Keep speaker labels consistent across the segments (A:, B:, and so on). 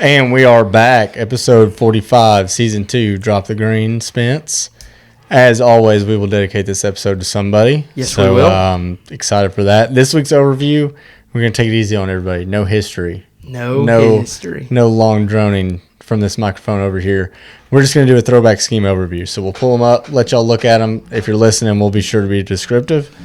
A: And we are back, episode 45, season 2, Drop the Green, Spence. As always, we will dedicate this episode to somebody.
B: Yes, we will.
A: Excited for that. This week's overview, we're going to take it easy on everybody. No history.
B: No history.
A: No long droning from this microphone over here. We're just going to do a throwback scheme overview. So we'll pull them up, let y'all look at them. If you're listening, we'll be sure to be descriptive.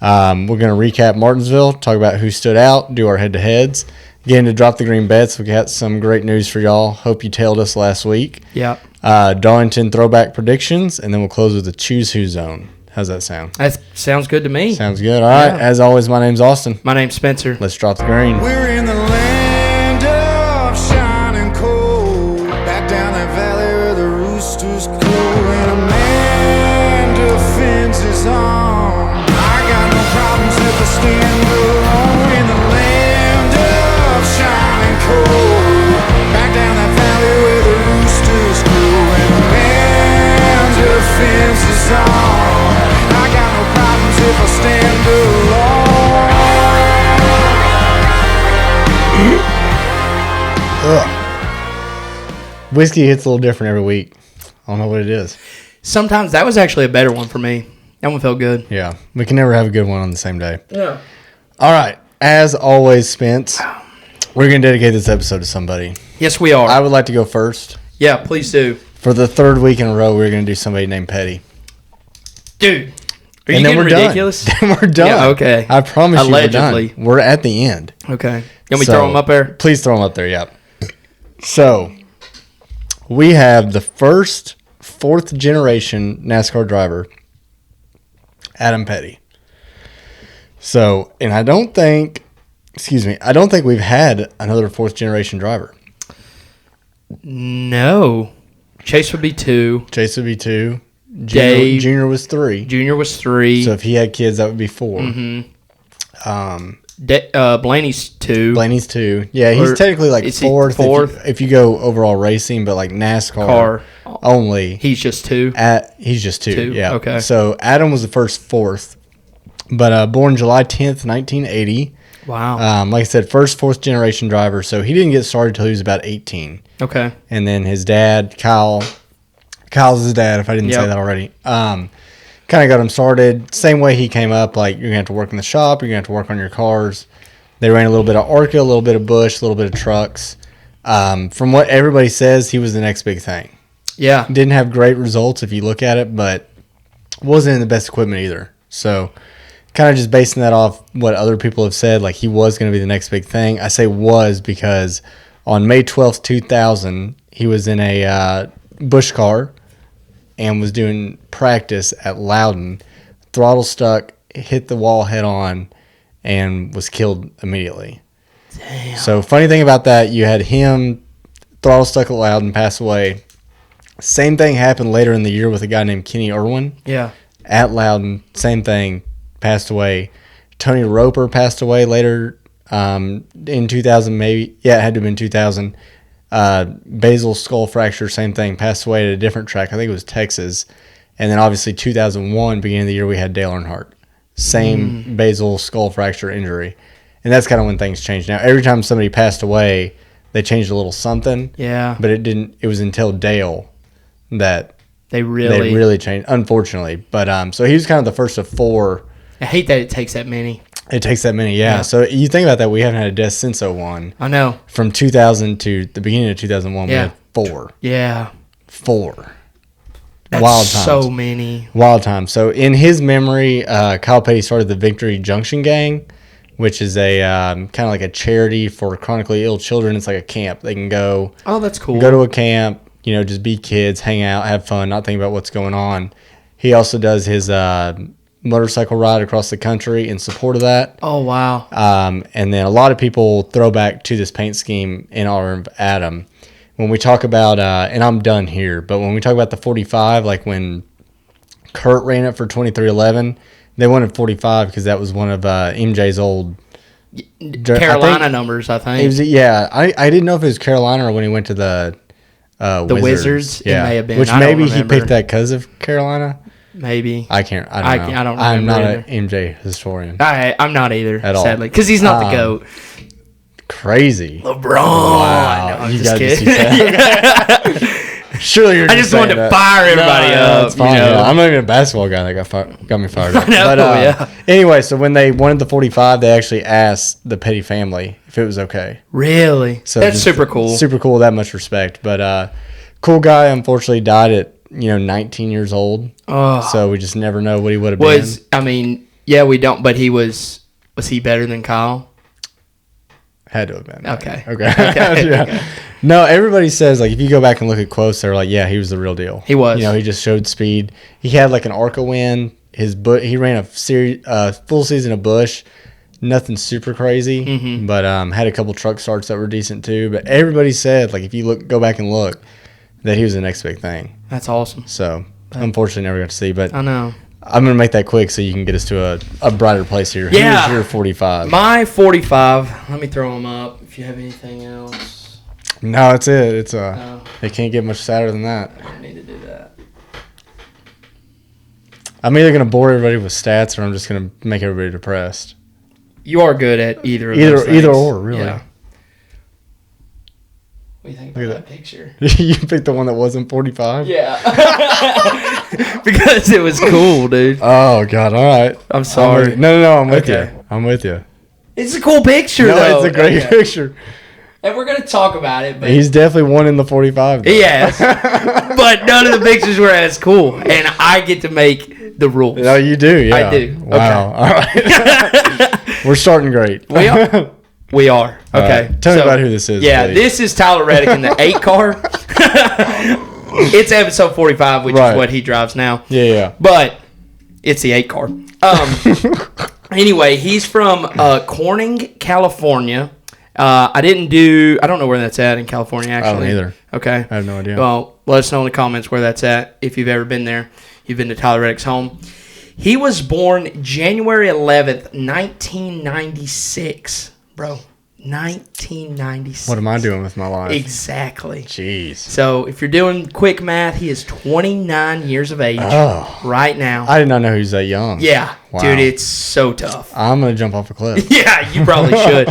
A: We're going to recap Martinsville, talk about who stood out, do our head-to-heads. Get into Drop the Green Bets. We got some great news for y'all. Hope you tailed us last week.
B: Yeah.
A: Darlington Throwback predictions, and then we'll close with the Choose Who zone. How's that sound?
B: That sounds good to me.
A: Sounds good. All right. As always, my name's Austin.
B: My name's Spencer.
A: Let's drop the green.
C: We're in the land of shining coal, back down that valley where the roosters crow, and a man defends his own. I got no problems if I stand alone in the land of shining coal, back down that valley where the roosters crow, and a man defends his own. I got no problems if I stand alone.
A: Whiskey hits a little different every week. I don't know what it is.
B: Sometimes that was actually a better one for me. That one felt good.
A: Yeah. We can never have a good one on the same day.
B: Yeah.
A: All right. As always, Spence, we're going to dedicate this episode to somebody.
B: Yes, we are.
A: I would like to go first.
B: Yeah, please do.
A: For the third week in a row, we're going to do somebody named Petty.
B: Dude, are
A: And
B: you
A: then
B: getting
A: we're
B: ridiculous?
A: done. Then we're done.
B: Yeah, okay.
A: I promise
B: Allegedly.
A: you we're done. We're at the end.
B: Okay. Can we throw them up there?
A: Please throw them up there, yep. So, we have the first fourth-generation NASCAR driver, Adam Petty. So, and I don't think we've had another fourth-generation driver.
B: No. Chase would be 2.
A: Chase would be 2.
B: Dave.
A: Junior was 3.
B: Junior was 3.
A: So if he had kids, that would be 4.
B: Blaney's 2.
A: Blaney's 2. Yeah, he's technically like fourth. If you go overall racing, but like NASCAR only.
B: He's just 2.
A: He's just 2. Yeah.
B: Okay.
A: So Adam was the first fourth, but born July 10th, 1980.
B: Wow.
A: Like I said, first fourth generation driver. So he didn't get started until he was about 18.
B: Okay.
A: And then his dad, Kyle's his dad, if I didn't say that already, kind of got him started. Same way he came up, like, you're going to have to work in the shop, you're going to have to work on your cars. They ran a little bit of ARCA, a little bit of Bush, a little bit of trucks. From what everybody says, he was the next big thing.
B: Yeah.
A: Didn't have great results if you look at it, but wasn't in the best equipment either. So kind of just basing that off what other people have said, like he was going to be the next big thing. I say was because on May 12th, 2000, he was in a Bush car and was doing practice at Loudon. Throttle stuck, hit the wall head on, and was killed immediately.
B: Damn.
A: So funny thing about that, you had him throttle stuck at Loudon, pass away. Same thing happened later in the year with a guy named Kenny Irwin.
B: Yeah.
A: At Loudon, same thing, passed away. Tony Roper passed away later in 2000, maybe. Yeah, it had to have been 2000. Basal skull fracture, same thing, passed away at a different track. I think it was Texas. And then obviously 2001, beginning of the year, we had Dale Earnhardt. Same basal skull fracture injury. And that's kind of when things changed. Now, every time somebody passed away, they changed a little something.
B: Yeah.
A: But it was until Dale that
B: they really
A: changed, unfortunately. But so he was kind of the first of 4.
B: I hate that it takes that many.
A: It takes that many, yeah. So you think about that, we haven't had a death since 01.
B: I know.
A: From 2000 to the beginning of 2001, we had 4.
B: Yeah.
A: 4.
B: That's
A: wild times.
B: So many.
A: Wild times. So in his memory, Kyle Petty started the Victory Junction Gang, which is a kind of like a charity for chronically ill children. It's like a camp. They can go.
B: Oh, that's cool.
A: Go to a camp, just be kids, hang out, have fun, not think about what's going on. He also does his motorcycle ride across the country in support of that.
B: Oh, wow.
A: And then a lot of people throw back to this paint scheme in honor of Adam. When we talk about, and I'm done here, but when we talk about the 45, like when Kurt ran it for 2311, they wanted 45 because that was one of MJ's old
B: Carolina numbers, I think.
A: It was, yeah, I didn't know if it was Carolina or when he went to the
B: Wizards.
A: Yeah.
B: It may have been.
A: Which maybe he picked that because of Carolina.
B: Maybe.
A: I don't know.
B: I don't remember.
A: I'm not an MJ historian.
B: I'm not either,
A: at all.
B: Sadly. Because he's not the GOAT.
A: Crazy.
B: LeBron.
A: Wow.
B: I'm
A: You
B: just
A: gotta just
B: kidding.
A: use that. Surely you're
B: I just wanted to fire everybody up.
A: It's fine.
B: You know?
A: Yeah. I'm not even a basketball guy that got me fired up.
B: I know,
A: But
B: yeah.
A: anyway, so when they wanted the 45, they actually asked the Petty family if it was okay.
B: Really?
A: So
B: That's
A: just
B: super cool.
A: Super cool. That much respect. But cool guy. Unfortunately, died at 19 years old.
B: Oh.
A: So we just never know what he would have been.
B: I mean, yeah, we don't. But he was he better than Kyle?
A: Had to have been.
B: Okay.
A: Okay.
B: Okay.
A: Yeah.
B: Okay.
A: No, everybody says, like, if you go back and look at quotes, they're like, yeah, he was the real deal.
B: He was.
A: He just showed speed. He had like an ARCA win. He ran a full season of Busch. Nothing super crazy, but had a couple truck starts that were decent too. But everybody said, like, if you go back and look, that he was the next big thing.
B: That's awesome.
A: So unfortunately, never got to see. But
B: I know.
A: I'm gonna make that quick so you can get us to a brighter place here.
B: Yeah.
A: Who's your 45?
B: My 45. Let me throw them up. If you have anything else.
A: No, that's it. It's
B: No.
A: It can't get much sadder than that.
B: I don't need to do that.
A: I'm either gonna bore everybody with stats or I'm just gonna make everybody depressed.
B: You are good at either of those things.
A: Either or, really.
B: Yeah. What do you think about
A: Look
B: that
A: at
B: picture?
A: You picked the one that wasn't 45?
B: Yeah. Because it was cool, dude.
A: Oh, God. All right.
B: I'm sorry.
A: No. I'm with
B: Okay.
A: you. I'm with you.
B: It's a cool picture,
A: No,
B: though.
A: it's a great
B: Okay.
A: picture.
B: And we're going to talk about it. But
A: He's definitely one in the 45. Though.
B: yes. But none of the pictures were as cool. And I get to make the rules.
A: No, you do. Yeah.
B: I do.
A: Wow. All right. We're starting great.
B: We are. We are.
A: All
B: Okay.
A: right. Tell me about who this is.
B: Yeah,
A: please.
B: this is Tyler Reddick in the 8 car. It's episode 45, which
A: Right.
B: is what he drives now.
A: Yeah.
B: But it's the 8 car. Anyway, he's from Corning, California. I don't know where that's at in California, actually.
A: I don't either.
B: Okay.
A: I have no idea.
B: Well, let us know in the comments where that's at. If you've ever been there, you've been to Tyler Reddick's home. He was born January 11th, 1996. Bro, 1996.
A: What am I doing with my life?
B: Exactly.
A: Jeez.
B: So if you're doing quick math, he is 29 years of age right now.
A: I did not know he was that young.
B: Yeah,
A: Wow.
B: dude, it's so tough.
A: I'm going to jump off a cliff.
B: Yeah, you probably should.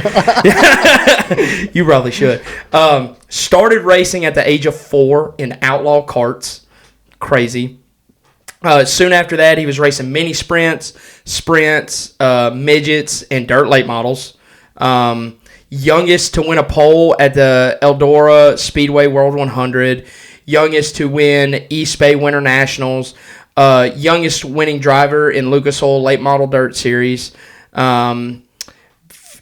B: You probably should. Started racing at the age of 4 in outlaw karts. Crazy. Soon after that, he was racing mini sprints, midgets, and dirt late models. Youngest to win a pole at the Eldora Speedway World 100. Youngest to win East Bay Winter Nationals. Youngest winning driver in Lucas Oil Late Model Dirt Series.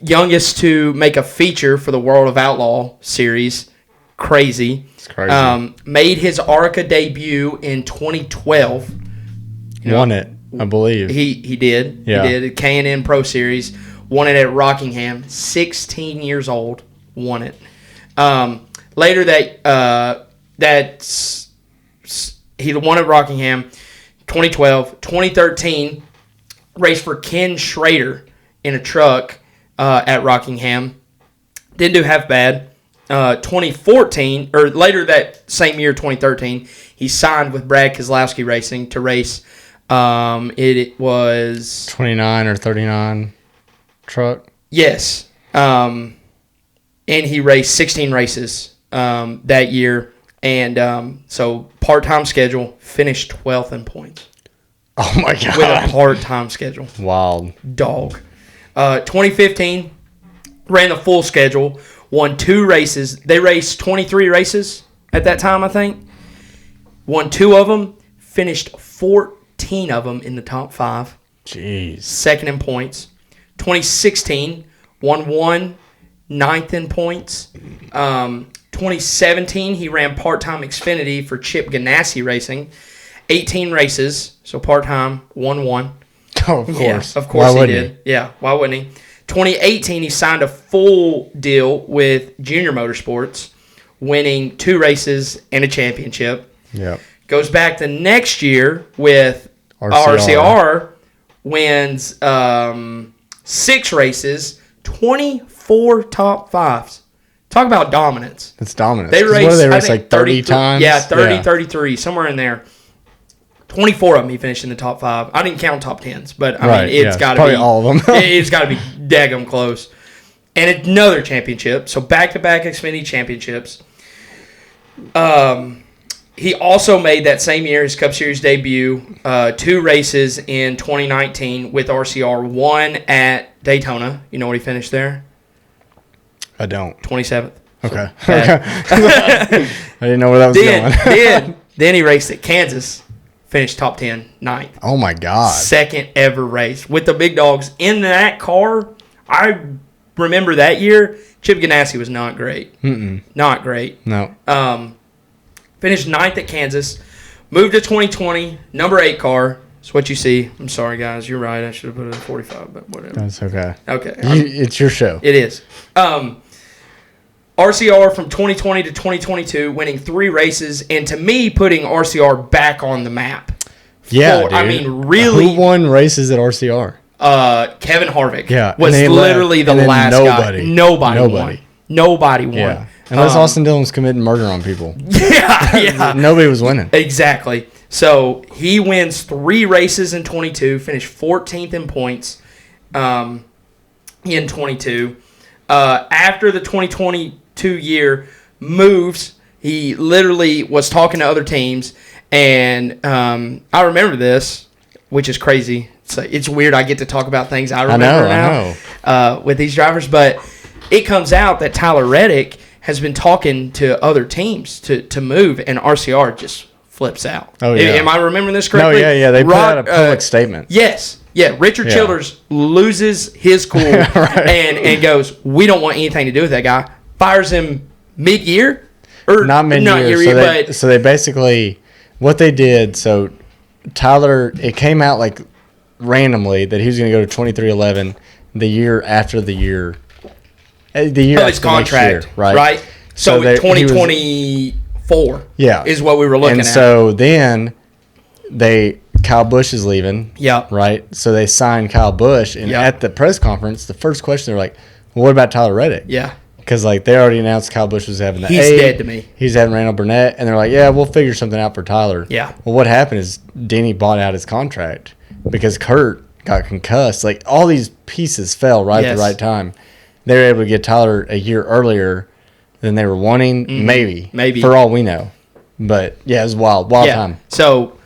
B: Youngest to make a feature for the World of Outlaw Series. Crazy.
A: It's crazy.
B: Made his ARCA debut in 2012.
A: Won it, I believe.
B: He did.
A: Yeah.
B: He did. A K&N Pro Series. Won it at Rockingham. 16 years old. Won it. Later he won at Rockingham. 2012. 2013, raced for Ken Schrader in a truck at Rockingham. Didn't do half bad. 2014, or later that same year, 2013, he signed with Brad Keselowski Racing to race. It was
A: 29 or 39 truck.
B: yes, and he raced 16 races that year, and so part-time schedule, finished 12th in points
A: Oh my god!
B: with a part-time schedule.
A: Wild.
B: Dog. 2015, ran the full schedule, won 2 races. They raced 23 races at that time, I think. Won 2 of them, finished 14 of them in the top 5.
A: Jeez.
B: Second in points. 2016, won 1, 9th in points. 2017, he ran part-time Xfinity for Chip Ganassi Racing. 18 races, so part-time, won 1.
A: Oh, of course.
B: Yeah, of course
A: Why
B: he
A: wouldn't
B: did. Yeah, why wouldn't he? 2018, he signed a full deal with Junior Motorsports, winning 2 races and a championship.
A: Yep.
B: Goes back the next year with RCR, wins 6 races, 24 top 5s. Talk about dominance.
A: It's dominant.
B: They
A: 'Cause what
B: raced,
A: do they
B: I
A: race
B: think,
A: like 30 times?
B: Yeah, 30, 33, somewhere in there. 24 of them he finished in the top 5. I didn't count top 10s, but I
A: Right,
B: mean, it's
A: yeah,
B: got to
A: probably
B: be
A: all of them.
B: it's got to be daggum close. And another championship. So back-to-back Xfinity championships. He also made that same year his Cup Series debut, 2 races in 2019 with RCR, 1 at Daytona. You know what he finished there?
A: I don't.
B: 27th.
A: Okay. I didn't know where that was going.
B: Then he raced at Kansas, finished top 10, 9th.
A: Oh, my God.
B: Second ever race with the big dogs in that car. I remember that year, Chip Ganassi was not great. Not great.
A: No.
B: Finished 9th at Kansas. Moved to 2020, number 8 car. That's what you see. I'm sorry, guys. You're right. I should have put it at 45, but whatever.
A: That's okay.
B: Okay.
A: It's your show.
B: It is. RCR from 2020 to 2022, winning 3 races, and to me, putting RCR back on the map.
A: Yeah, dude.
B: I mean, really.
A: Who won races at RCR?
B: Kevin Harvick
A: was
B: literally the last
A: guy.
B: Nobody won.
A: Yeah. Unless Austin Dillon was committing murder on people.
B: Yeah.
A: Nobody was winning.
B: Exactly. So he wins 3 races in 22, finished 14th in points in 22. After the 2022 year, moves. He literally was talking to other teams, and I remember this, which is crazy. It's weird I get to talk about things I remember now with these drivers, but it comes out that Tyler Reddick has been talking to other teams to move, and RCR just flips out.
A: Oh, yeah.
B: Am I remembering this correctly?
A: No, yeah. They put out a public statement.
B: Yes. Yeah, Richard Childers loses his cool
A: right.
B: and goes, we don't want anything to do with that guy. Fires him mid-year? Or
A: not mid-year. So they basically, what they did, so Tyler, it came out like randomly that he was going to go to 2311 the year after the year. The year
B: of his contract,
A: year, right?
B: So 2024 is what we were looking at.
A: And so then Kyle Busch is leaving.
B: Yeah.
A: Right? So they signed Kyle Busch. And at the press conference, the first question, they're like, well, what about Tyler Reddick?
B: Yeah.
A: Because like they already announced Kyle Busch was having the
B: He's dead to me.
A: He's having Randall Burnett. And they're like, yeah, we'll figure something out for Tyler.
B: Yeah.
A: Well, what happened is Denny bought out his contract because Kurt got concussed. Like all these pieces fell at the right time. They were able to get Tyler a year earlier than they were wanting.
B: Mm-hmm. Maybe.
A: For all we know. But, yeah, it was wild time.
B: So,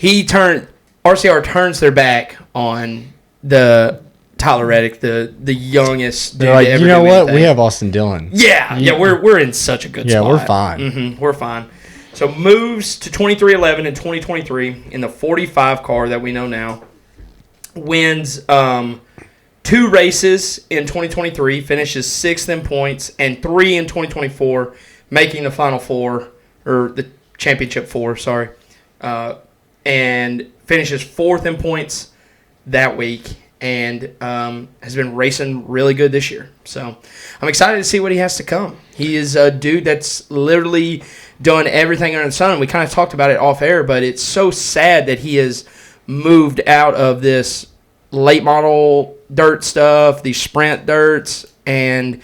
B: RCR turns their back on the Tyler Reddick, the youngest dude.
A: They're like,
B: to
A: you know
B: ever do
A: what?
B: anything.
A: We have Austin Dillon.
B: Yeah, we're in such a good spot.
A: Yeah, we're fine.
B: Mm-hmm, we're fine. So, moves to 2311 in 2023 in the 45 car that we know now. Wins 2 races in 2023, finishes 6th in points, and 3 in 2024, making the Final Four, or the Championship 4, sorry, and finishes 4th in points that week, and has been racing really good this year. So I'm excited to see what he has to come. He is a dude that's literally done everything under the sun. We kind of talked about it off air, but it's so sad that he has moved out of this late model dirt stuff, these sprint dirts, and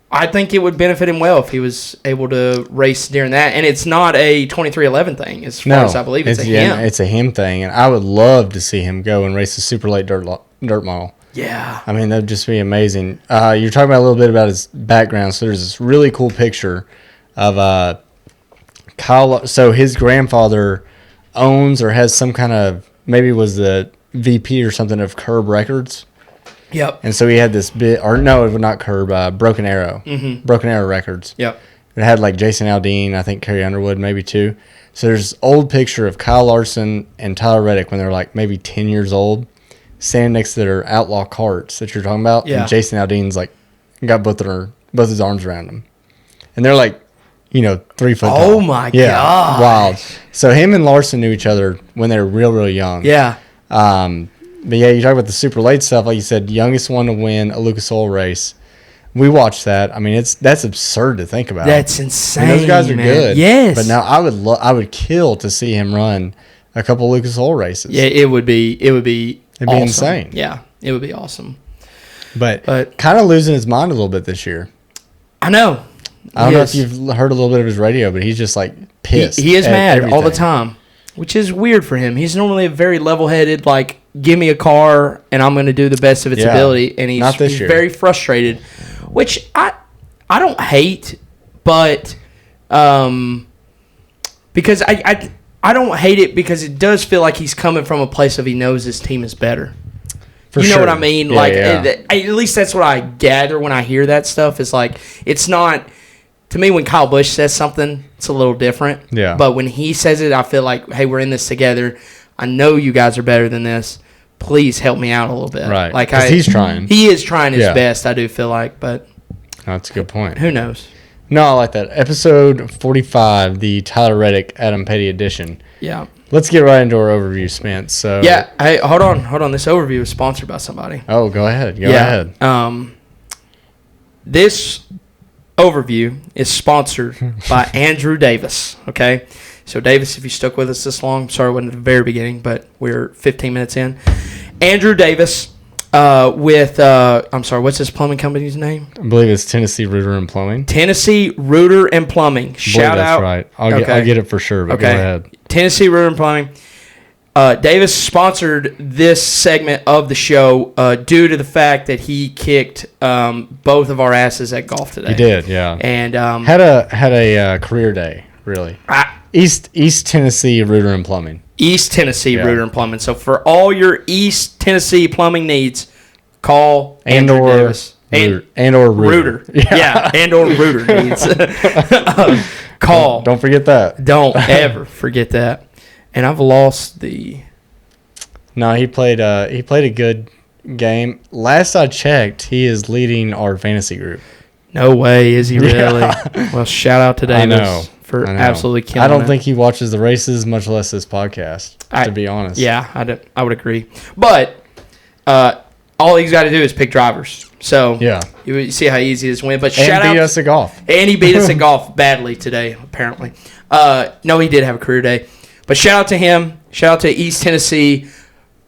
B: I think it would benefit him well if he was able to race during that. And it's not a 2311 thing, as far as I believe. It's a him.
A: It's a him thing, and I would love to see him go and race a super late dirt model.
B: Yeah.
A: I mean, that would just be amazing. You're talking about a little bit about his background, so there's this really cool picture of Kyle. So his grandfather owns or has some kind of, maybe was the VP or something of Curb Records.
B: Yep.
A: And so he had this not Curb, Broken Arrow. Mm-hmm. Broken Arrow Records.
B: Yep.
A: It had like Jason Aldean, I think Carrie Underwood, maybe too. So there's this old picture of Kyle Larson and Tyler Reddick when they're like maybe 10 years old, standing next to their outlaw carts that you're talking about.
B: Yeah.
A: And Jason Aldean's like got both his arms around them. And they're like, 3 foot tall.
B: Oh my God.
A: Wild. So him and Larson knew each other when they were real, real young.
B: Yeah.
A: But yeah, you talk about the super late stuff, like you said, youngest one to win a Lucas Oil race. We watched that. I mean, that's absurd to think about.
B: That's insane.
A: Those guys are good.
B: Yes.
A: But now I would kill to see him run a couple Lucas Oil races.
B: Yeah, it would be
A: It'd be insane.
B: Yeah, it would be awesome.
A: But kind of losing his mind a little bit this year.
B: I know.
A: I don't know if you've heard a little bit of his radio, but he's just like pissed.
B: He is mad all the time, which is weird for him. He's normally a very level-headed, like, give me a car and I'm going to do the best of its ability. And he's very frustrated, which I don't hate, but Because I don't hate it because it does feel like he's coming from a place of he knows his team is better. You know what I mean?
A: Yeah,
B: like,
A: yeah.
B: at least that's what I gather when I hear that stuff. Is like, it's not, to me, when Kyle Busch says something, it's a little different.
A: Yeah.
B: But when he says it, I feel like, hey, we're in this together. I know you guys are better than this. Please help me out a little bit.
A: Right.
B: Like,
A: 'Cause he's trying.
B: He is trying his
A: Yeah.
B: best, I do feel like, but
A: That's a good point.
B: who knows?
A: No, I like that. Episode 45, the Tyler Reddick, Adam Petty edition.
B: Yeah.
A: Let's get right into our overview, Spence. So
B: Yeah. Hey, hold on. This overview is sponsored by somebody.
A: Oh, go ahead. Go ahead.
B: This overview is sponsored by Andrew Davis. Okay, so Davis, if you stuck with us this long, sorry, it wasn't at the very beginning, but we're 15 minutes in. Andrew Davis I'm sorry, what's his plumbing company's name?
A: I believe it's Tennessee Rooter and Plumbing.
B: Tennessee Rooter and Plumbing. Shout
A: that's
B: out.
A: right. I'll get it for sure, but go ahead.
B: Tennessee Rooter and Plumbing. Davis sponsored this segment of the show due to the fact that he kicked both of our asses at golf today.
A: He did, yeah.
B: And
A: Had a career day, really. East Tennessee Rooter and Plumbing.
B: East Tennessee
A: Yeah.
B: Rooter and Plumbing. So for all your East Tennessee plumbing needs, call Andrew Davis.
A: And or Rooter.
B: Yeah, and or Rooter needs. Call.
A: Don't forget that.
B: Don't ever forget that. And I've lost the.
A: No, he played a good game. Last I checked, he is leading our fantasy group.
B: No way, is he really? Well, shout out to Davis for absolutely killing it.
A: I don't think he watches the races, much less this podcast, to be honest.
B: Yeah, I would agree. But all he's got to do is pick drivers. So
A: yeah,
B: you see how easy it is to win. But
A: and
B: shout out
A: beat us at golf.
B: And he beat us at golf badly today, apparently. No, he did have a career day. But shout out to him. Shout out to East Tennessee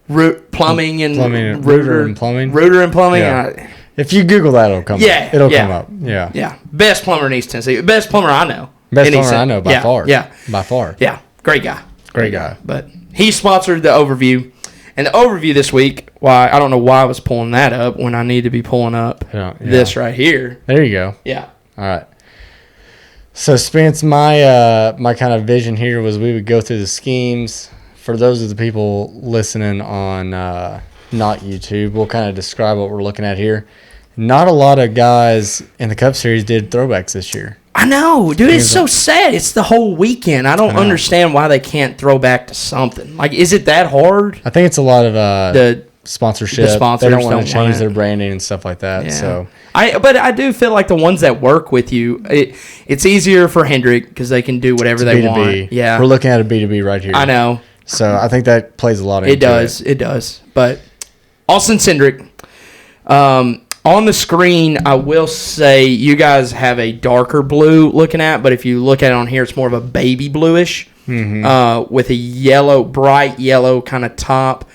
B: Plumbing and
A: Rooter and Plumbing.
B: Rooter and Plumbing.
A: Yeah. If you Google that, it'll come up. It'll come up. Yeah.
B: Yeah. Best plumber in East Tennessee. Best plumber I know.
A: Best plumber I know by far.
B: Yeah.
A: By far.
B: Yeah. Great guy.
A: Great guy.
B: But he sponsored the overview. And the overview this week, I don't know why I was pulling that up when I need to be pulling up this right here.
A: There you go.
B: Yeah.
A: All right. So, Spence, my kind of vision here was we would go through the schemes. For those of the people listening on not YouTube, we'll kind of describe what we're looking at here. Not a lot of guys in the Cup Series did throwbacks this year.
B: I know, dude. It's so sad. It's the whole weekend. I don't understand why they can't throw back to something. Like, is it that hard?
A: I think it's a lot of the sponsorship.
B: The sponsors
A: they don't want to change
B: it.
A: their branding and stuff like that.
B: Yeah.
A: So,
B: but I do feel like the ones that work with you, it's easier for Hendrick because they can do whatever they
A: B2B.
B: want. Yeah,
A: we're looking at a B2B right here.
B: I know.
A: So I think that plays a lot into it.
B: It does. But Austin Cindric, on the screen, I will say you guys have a darker blue looking at, but if you look at it on here, it's more of a baby bluish with a bright yellow kind of top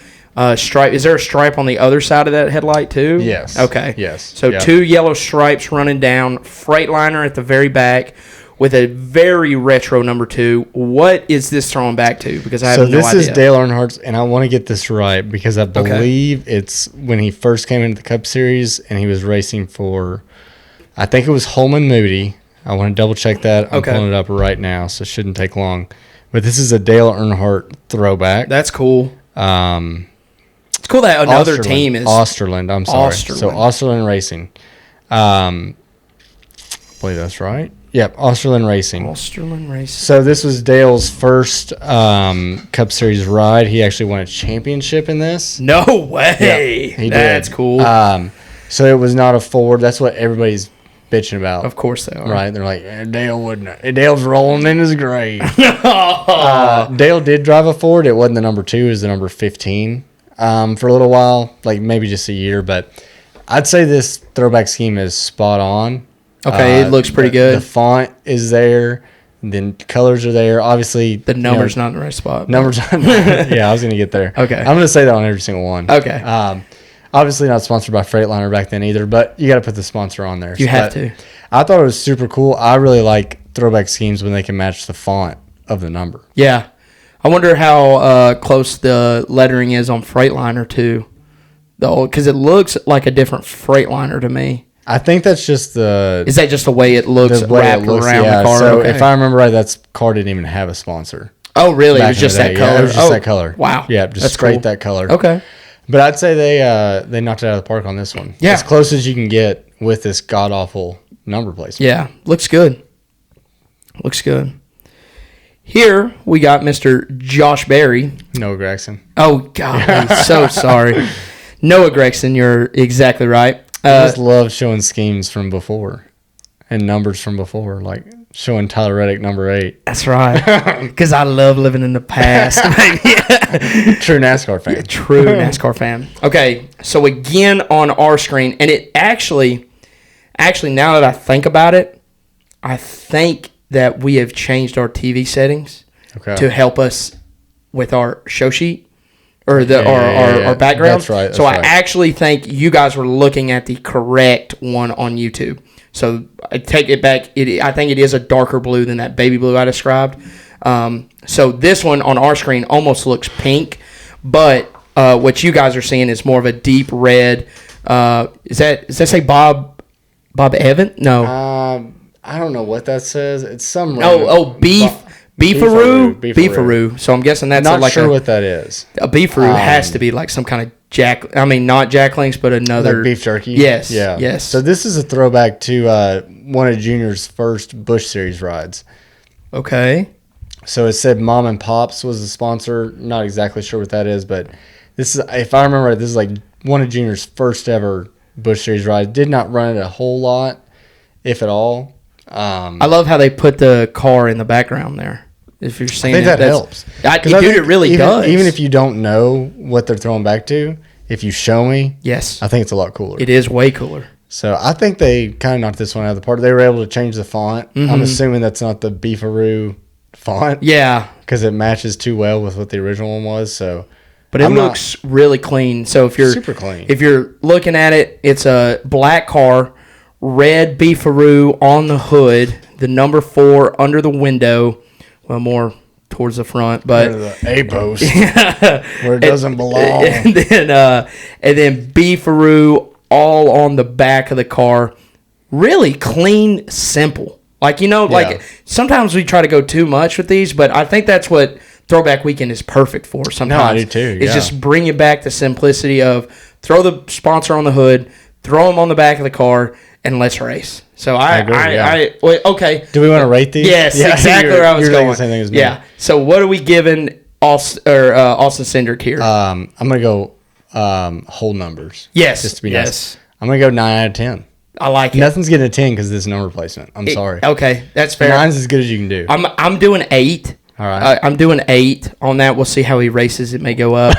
B: stripe. Is there a stripe on the other side of that headlight too?
A: Yes.
B: Okay.
A: Yes.
B: So 2 yellow stripes running down, Freightliner at the very back with a very retro number 2. What is this throwing back to? Because I have no idea.
A: So this is Dale Earnhardt's, and I want to get this right because I believe it's when he first came into the Cup Series and he was racing for, I think it was Holman Moody. I want to double check that. I'm pulling it up right now, so it shouldn't take long. But this is a Dale Earnhardt throwback.
B: That's cool. It's cool that another team is
A: Osterland. I'm sorry. So Osterland Racing. I believe that's right. Yep, Osterland Racing.
B: Osterland Racing.
A: So this was Dale's first Cup Series ride. He actually won a championship in this.
B: No way.
A: Yeah, he did.
B: That's cool.
A: So it was not a Ford. That's what everybody's bitching about.
B: Of course they are.
A: Right? They're like, Dale wouldn't. Dale's rolling in his grave. Dale did drive a Ford. It wasn't the number 2. It was the number 15 for a little while, like maybe just a year. But I'd say this throwback scheme is spot on.
B: Okay, it looks pretty good.
A: The font is there. Then colors are there. Obviously,
B: the number's not in the right spot.
A: Numbers. Yeah, I was going to get there.
B: Okay.
A: I'm going to say that on every single one.
B: Okay.
A: Obviously not sponsored by Freightliner back then either, but you got to put the sponsor on there.
B: You have to.
A: I thought it was super cool. I really like throwback schemes when they can match the font of the number.
B: Yeah. I wonder how close the lettering is on Freightliner too. Because it looks like a different Freightliner to me.
A: I think that's just
B: Is that just the way it looks wrapped around the car?
A: So
B: Okay.
A: if I remember right, that car didn't even have a sponsor.
B: Oh, really? It
A: Back
B: was
A: in
B: just
A: the
B: that
A: day.
B: color?
A: Yeah, it was just that color.
B: Wow.
A: Yeah, just
B: That's
A: straight
B: cool.
A: that color.
B: Okay.
A: But I'd say they knocked it out of the park on this one.
B: Yeah.
A: As close as you can get with this god-awful number placement.
B: Yeah. Looks good. Looks good. Here we got Mr. Josh Berry.
A: Noah Gregson.
B: Oh, God. I'm so sorry. Noah Gregson, you're exactly right.
A: I just love showing schemes from before and numbers from before, like showing Tyler Reddick number 8.
B: That's right. Because I love living in the past.
A: True NASCAR fan.
B: True NASCAR fan. Okay, so again on our screen, and it actually, now that I think about it, I think that we have changed our TV settings to help us with our show sheet. Or our background.
A: That's right.
B: So I actually think you guys were looking at the correct one on YouTube. So I take it back. I think it is a darker blue than that baby blue I described. So this one on our screen almost looks pink, but what you guys are seeing is more of a deep red. Does that say Bob Evan? No.
A: I don't know what that says. It's some.
B: Beefaroo. So I'm guessing that's
A: not
B: like
A: sure what that is.
B: A beefaroo has to be like some kind of not Jack Links, but another
A: like beef jerky.
B: Yes,
A: yeah,
B: yes.
A: So this is a throwback to one of Junior's first Busch Series rides.
B: Okay.
A: So it said Mom and Pops was the sponsor. Not exactly sure what that is, but this is, if I remember right, this is like one of Junior's first ever Busch Series rides. Did not run it a whole lot, if at all.
B: I love how they put the car in the background there. If you're seeing
A: I think that helps.
B: It really does.
A: Even if you don't know what they're throwing back to, if you show me,
B: yes,
A: I think it's a lot cooler.
B: It is way cooler.
A: So I think they kind of knocked this one out of the park. They were able to change the font.
B: Mm-hmm.
A: I'm assuming that's not the Beefaroo font.
B: Yeah.
A: Because it matches too well with what the original one was. So,
B: but it looks really clean. So if you're
A: super clean,
B: if you're looking at it, it's a black car, red Beefaroo on the hood, the number 4 under the window. Well, more towards the front, but
A: the A post where it doesn't belong.
B: And then Beefaroo all on the back of the car. Really clean, simple. Like sometimes we try to go too much with these, but I think that's what Throwback Weekend is perfect for. Sometimes
A: no, I do too.
B: It's just bringing back the simplicity of throw the sponsor on the hood, throw them on the back of the car, and let's race. So I agree, okay.
A: Do we want to rate these?
B: Yes, exactly where I was going.
A: The same thing as me.
B: Yeah. So what are we giving Austin Cindric here?
A: I'm gonna go whole numbers.
B: Yes.
A: Just to be nice. I'm gonna go 9 out of 10.
B: I like it.
A: Nothing's getting a 10 because of this number placement. I'm sorry.
B: Okay, that's fair.
A: 9's as good as you can do.
B: I'm doing 8.
A: All right.
B: I'm doing 8 on that. We'll see how he races. It may go up.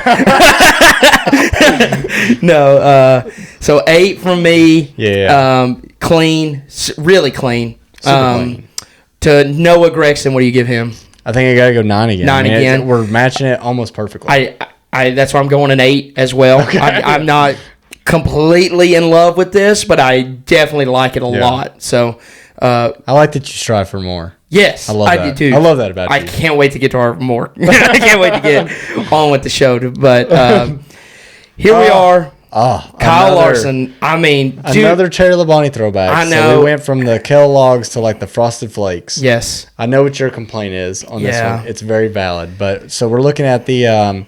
B: No. So 8 from me.
A: Yeah.
B: Clean. Really clean.
A: Super clean.
B: To Noah Gregson, what do you give him?
A: I think I gotta go 9 again.
B: 9 again.
A: We're matching it almost perfectly.
B: That's why I'm going an 8 as well.
A: Okay.
B: I'm not completely in love with this, but I definitely like it a lot. So
A: I like that you strive for more.
B: Yes,
A: I love that.
B: do too.
A: I love that about you.
B: I can't wait to get to our more. I can't wait to get on with the show. But here we are. Kyle Larson. I mean,
A: another Cherry Labonte throwback.
B: I know.
A: So we went from the Kellogg's to like the Frosted Flakes.
B: Yes.
A: I know what your complaint is on this one. It's very valid. But so we're looking at the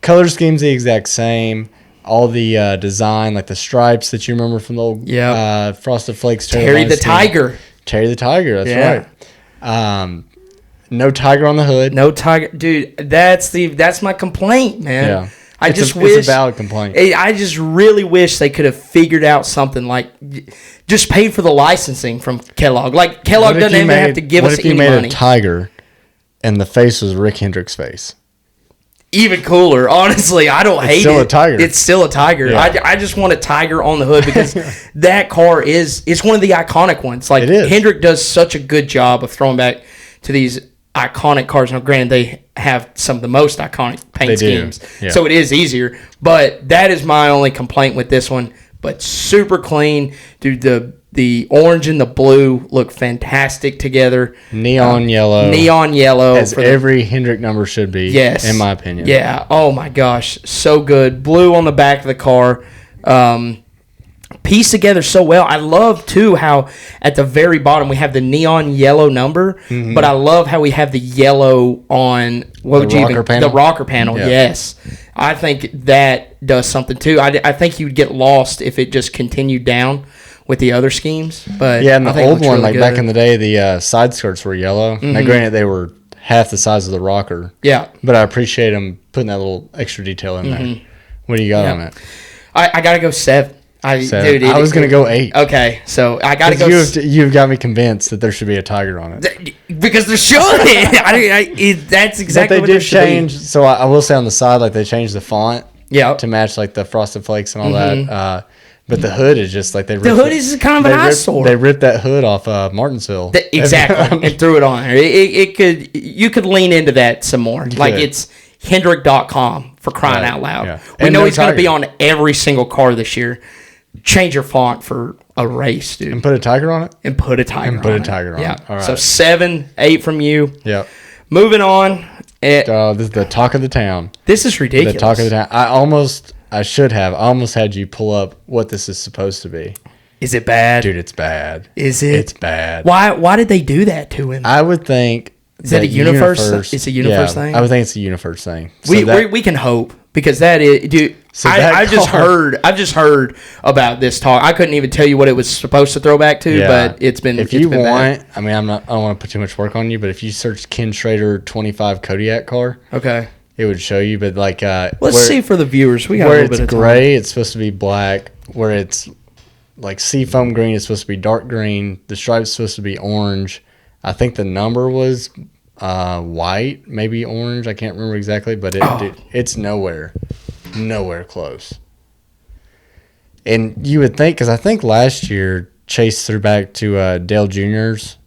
A: color scheme's the exact same. All the design, like the stripes that you remember from the old Frosted Flakes.
B: Terry the Tiger.
A: Terry the Tiger. That's right. No tiger on the hood.
B: No tiger, dude. That's my complaint, man. Yeah.
A: It's a valid complaint.
B: I just really wish they could have figured out something like just paid for the licensing from Kellogg. Like Kellogg doesn't even have to give us any money.
A: What if you made a tiger and the face was Rick Hendrick's face?
B: Even cooler. Honestly, I don't hate it. It's
A: still a tiger.
B: It's still a tiger. Yeah. I just want a tiger on the hood because that car it's one of the iconic ones. Like, Hendrick does such a good job of throwing back to these iconic cars. Now, granted, they have some of the most iconic paint schemes, so it is easier. But that is my only complaint with this one. But super clean. Dude, the orange and the blue look fantastic together.
A: Neon yellow. As every Hendrick number should be, in my opinion.
B: Yeah. Oh, my gosh. So good. Blue on the back of the car. pieced together so well. I love, too, how at the very bottom we have the neon yellow number, but I love how we have the yellow on the rocker panel.
A: Yeah.
B: Yes. I think that does something, too. I think you'd get lost if it just continued down with the other schemes. But
A: yeah, and
B: I
A: the
B: think it
A: old
B: looks
A: one,
B: really
A: like back
B: good.
A: in the day, the side skirts were yellow. Now, granted, they were half the size of the rocker.
B: Yeah.
A: But I appreciate them putting that little extra detail in there. What do you got on it?
B: I got to go 7.
A: Dude, I was going to go 8.
B: Okay, so I got to go.
A: You've got me convinced that there should be a tiger on it.
B: Because there should. That's exactly what
A: they
B: there
A: did
B: should
A: change.
B: be.
A: So I will say on the side, like they changed the font
B: Yeah.
A: to match like the Frosted Flakes and all that. But the hood is just like they ripped
B: The hood is kind of an eyesore.
A: They ripped that hood off Martinsville.
B: Exactly, and threw it on there. You could lean into that some more. Like
A: could.
B: it's Hendrick.com for crying
A: Right,
B: out loud.
A: yeah.
B: We
A: And
B: know
A: no
B: he's going to
A: tiger.
B: be on every single car this year. Change your font for a race, dude.
A: And put a tiger on it?
B: And put a tiger
A: put
B: on
A: a tiger
B: it.
A: on
B: Yeah.
A: it. All right.
B: So 7, 8 from you.
A: Yep.
B: Moving on.
A: This is the talk of the town.
B: This is ridiculous.
A: The talk of the town. I almost had you pull up what this is supposed to be.
B: Is it bad?
A: Dude, it's bad.
B: Is it?
A: It's bad.
B: Why did they do that to him?
A: I would think.
B: Is that a universe? It's a universe thing?
A: I would think it's a universe thing.
B: We can hope because that is, dude.
A: So
B: I've just heard about this talk. I couldn't even tell you what it was supposed to throw back to, but it's been.
A: If
B: it's
A: you
B: been
A: want,
B: bad.
A: I mean, I don't want to put too much work on you, but if you search Ken Schrader 25 Kodiak car,
B: Okay.
A: it would show you. But like,
B: Let's see for the viewers. We got a
A: where
B: little
A: it's
B: bit of time.
A: gray, it's supposed to be black. Where it's like seafoam green, it's supposed to be dark green. The stripe's supposed to be orange. I think the number was white, maybe orange. I can't remember exactly, but dude, it's nowhere close. And you would think, because I think last year Chase threw back to Dale Jr.'s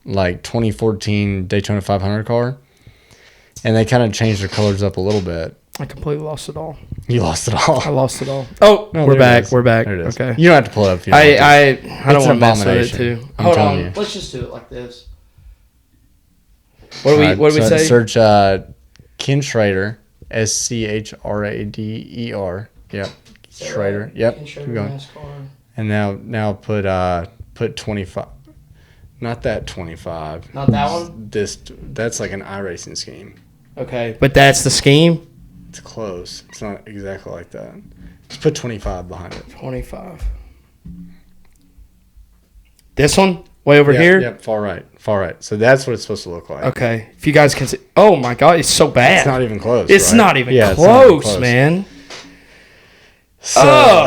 A: like 2014 Daytona 500 car, and they kind of changed their colors up a little bit.
B: I completely lost it all.
A: You lost it all.
B: I lost it all. Oh,
A: No,
B: we're
A: there it
B: back.
A: is.
B: We're back.
A: There it is.
B: Okay.
A: You don't have to pull it up. If you don't want to.
B: I don't
A: It's
B: want
A: an
B: to mess with it
A: abomination.
B: too.
A: I'm
B: Hold
A: telling
B: on.
A: you.
B: Let's just do it like this. What do we say?
A: Search Ken Schrader, Schrader. Yep, Schrader. Yep. Keep going. And now put 25. Not that 25.
B: Not that one?
A: That's like an iRacing scheme.
B: Okay. But that's the scheme?
A: It's close. It's not exactly like that. Just put 25 behind it.
B: 25. This one? Way over
A: Yep,
B: here?
A: Yep, far right. So that's what it's supposed to look like.
B: Okay. If you guys can see. Oh, my God. It's so bad.
A: It's not even close.
B: It's
A: right?
B: not even
A: Yeah,
B: close,
A: it's not even close.
B: man.
A: So,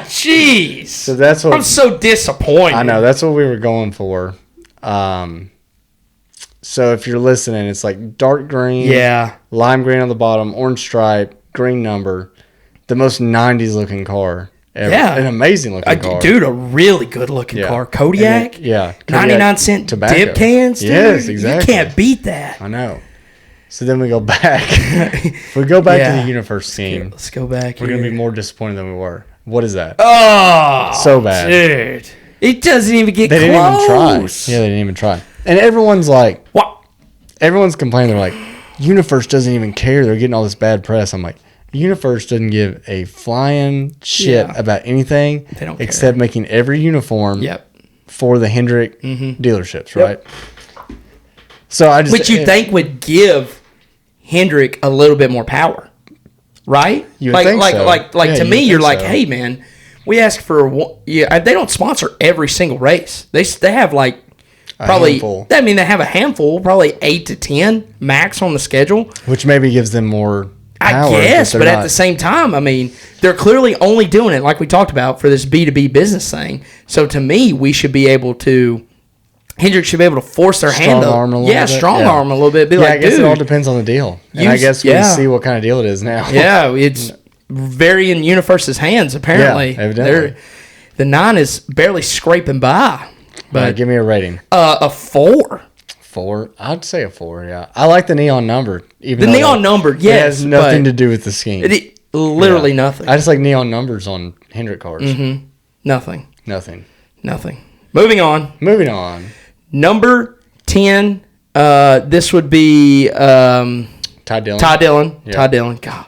B: Jeez.
A: so that's what
B: I'm so disappointed.
A: I know. That's what we were going for. So if you're listening, it's like dark green, lime green on the bottom, orange stripe, green number. The most 90s looking car ever.
B: Yeah.
A: An amazing looking car.
B: Dude, a really good looking car. Kodiak?
A: Kodiak
B: 99-cent
A: tobacco.
B: dip cans, dude.
A: Yes, exactly.
B: You can't beat that.
A: I know. So then we go back. If we go back to the Universe scheme,
B: Let's go back
A: we're
B: here.
A: going to be more disappointed than we were. What is that?
B: Oh,
A: So bad.
B: dude. It doesn't even get
A: They
B: close.
A: didn't even try. Yeah, they didn't even try. And everyone's like,
B: What?
A: everyone's complaining. They're like, Universe doesn't even care. They're getting all this bad press. I'm like, Universe doesn't give a flying shit about anything
B: They don't
A: except making every uniform for the Hendrick dealerships, right? So I just,
B: Which you think would give Hendrick a little bit more power, right?
A: You would think so.
B: Like
A: Yeah,
B: to
A: you
B: me,
A: would
B: you're
A: think
B: like,
A: so.
B: hey man, we ask for one. Yeah, they don't sponsor every single race. They have like probably.
A: handful.
B: I mean, they have a handful, probably 8 to 10 max on the schedule.
A: which maybe gives them more power.
B: I guess,
A: they're
B: but at
A: not-
B: the same time, I mean, they're clearly only doing it, like we talked about, for this B2B business thing. So to me, we should be able to, Hendrick should be able to force their hand up.
A: Strong-arm a little bit.
B: Strong
A: Yeah.
B: arm a little bit. Be
A: Yeah,
B: like,
A: I guess
B: dude.
A: it all depends on the deal. And I guess we see what kind of deal it is now.
B: Yeah, it's very in Universe's hands, apparently.
A: Yeah, evidently.
B: The 9 is barely scraping by. But
A: All right, give me a rating.
B: a 4.
A: 4. I'd say a 4, yeah. I like the neon number. Even
B: The
A: though
B: neon number,
A: it
B: yes.
A: has nothing
B: but
A: to do with the scheme.
B: literally
A: Yeah.
B: nothing.
A: I just like neon numbers on Hendrick cars.
B: Nothing.
A: Nothing.
B: Moving on.
A: Moving on.
B: Number 10, this would be
A: Ty Dillon.
B: Ty Dillon.
A: Yeah.
B: Ty Dillon. God.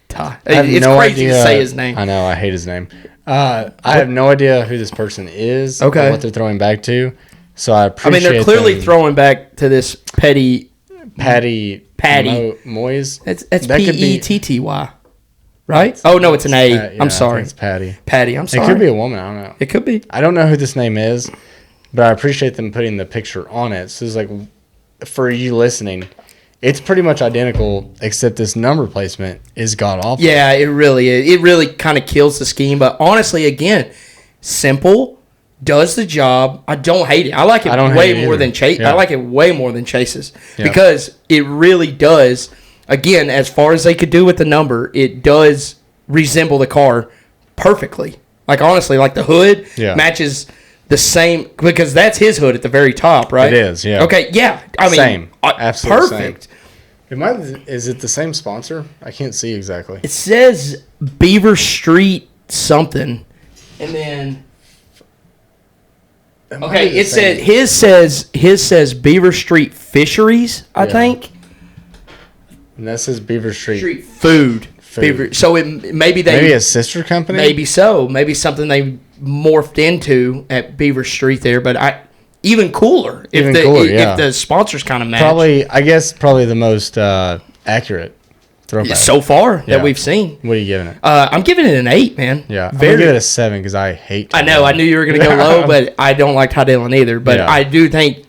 B: Ty.
A: I have
B: It's
A: no
B: crazy
A: idea.
B: to say his name.
A: I know. I hate his name. I have no idea who this person is or
B: Okay.
A: what they're throwing back to. So I
B: I
A: appreciate
B: mean, they're clearly
A: them.
B: throwing back to this Patty.
A: Patty Moyes.
B: That's
A: That could be-
B: Petty, right? Oh no, it's an A.
A: Yeah, I
B: I'm
A: think
B: sorry,
A: it's Patty.
B: Patty. I'm sorry.
A: It could be a woman. I don't know.
B: It could be.
A: I don't know who this name is, but I appreciate them putting the picture on it. So it's like, for you listening, it's pretty much identical, except this number placement is god awful.
B: Yeah, it really is. It really kind of kills the scheme. But honestly, again, simple, does the job. I don't hate it. I like it way more than Chase.
A: Yeah.
B: I like it way more than Chase's
A: Yeah.
B: because it really does. Again, as far as they could do with the number, it does resemble the car perfectly. Like honestly, like the hood
A: Yeah.
B: matches the same because that's his hood at the very top, right?
A: It is, yeah.
B: Okay, yeah. I mean,
A: Same. Absolutely
B: perfect.
A: Is it the same sponsor? I can't see exactly.
B: It says Beaver Street something, and then
A: It might
B: okay,
A: be the
B: it
A: same.
B: said his says Beaver Street Fisheries, I
A: Yeah.
B: think.
A: And that says Beaver Street.
B: Street Food.
A: Food.
B: Beaver. So it maybe they
A: Maybe a sister company?
B: maybe so maybe something they morphed into at Beaver Street there, but even cooler if
A: Even
B: the
A: cooler, yeah.
B: if the sponsors kind of match.
A: Probably the most accurate throwback.
B: So far
A: Yeah.
B: that we've seen.
A: What are you giving it?
B: I'm giving it an 8, man.
A: Yeah, I'm
B: Very.
A: gonna give it a 7 because I hate.
B: I know. I knew you were going to go low, but I don't like Ty Dillon either. But
A: Yeah.
B: I do think,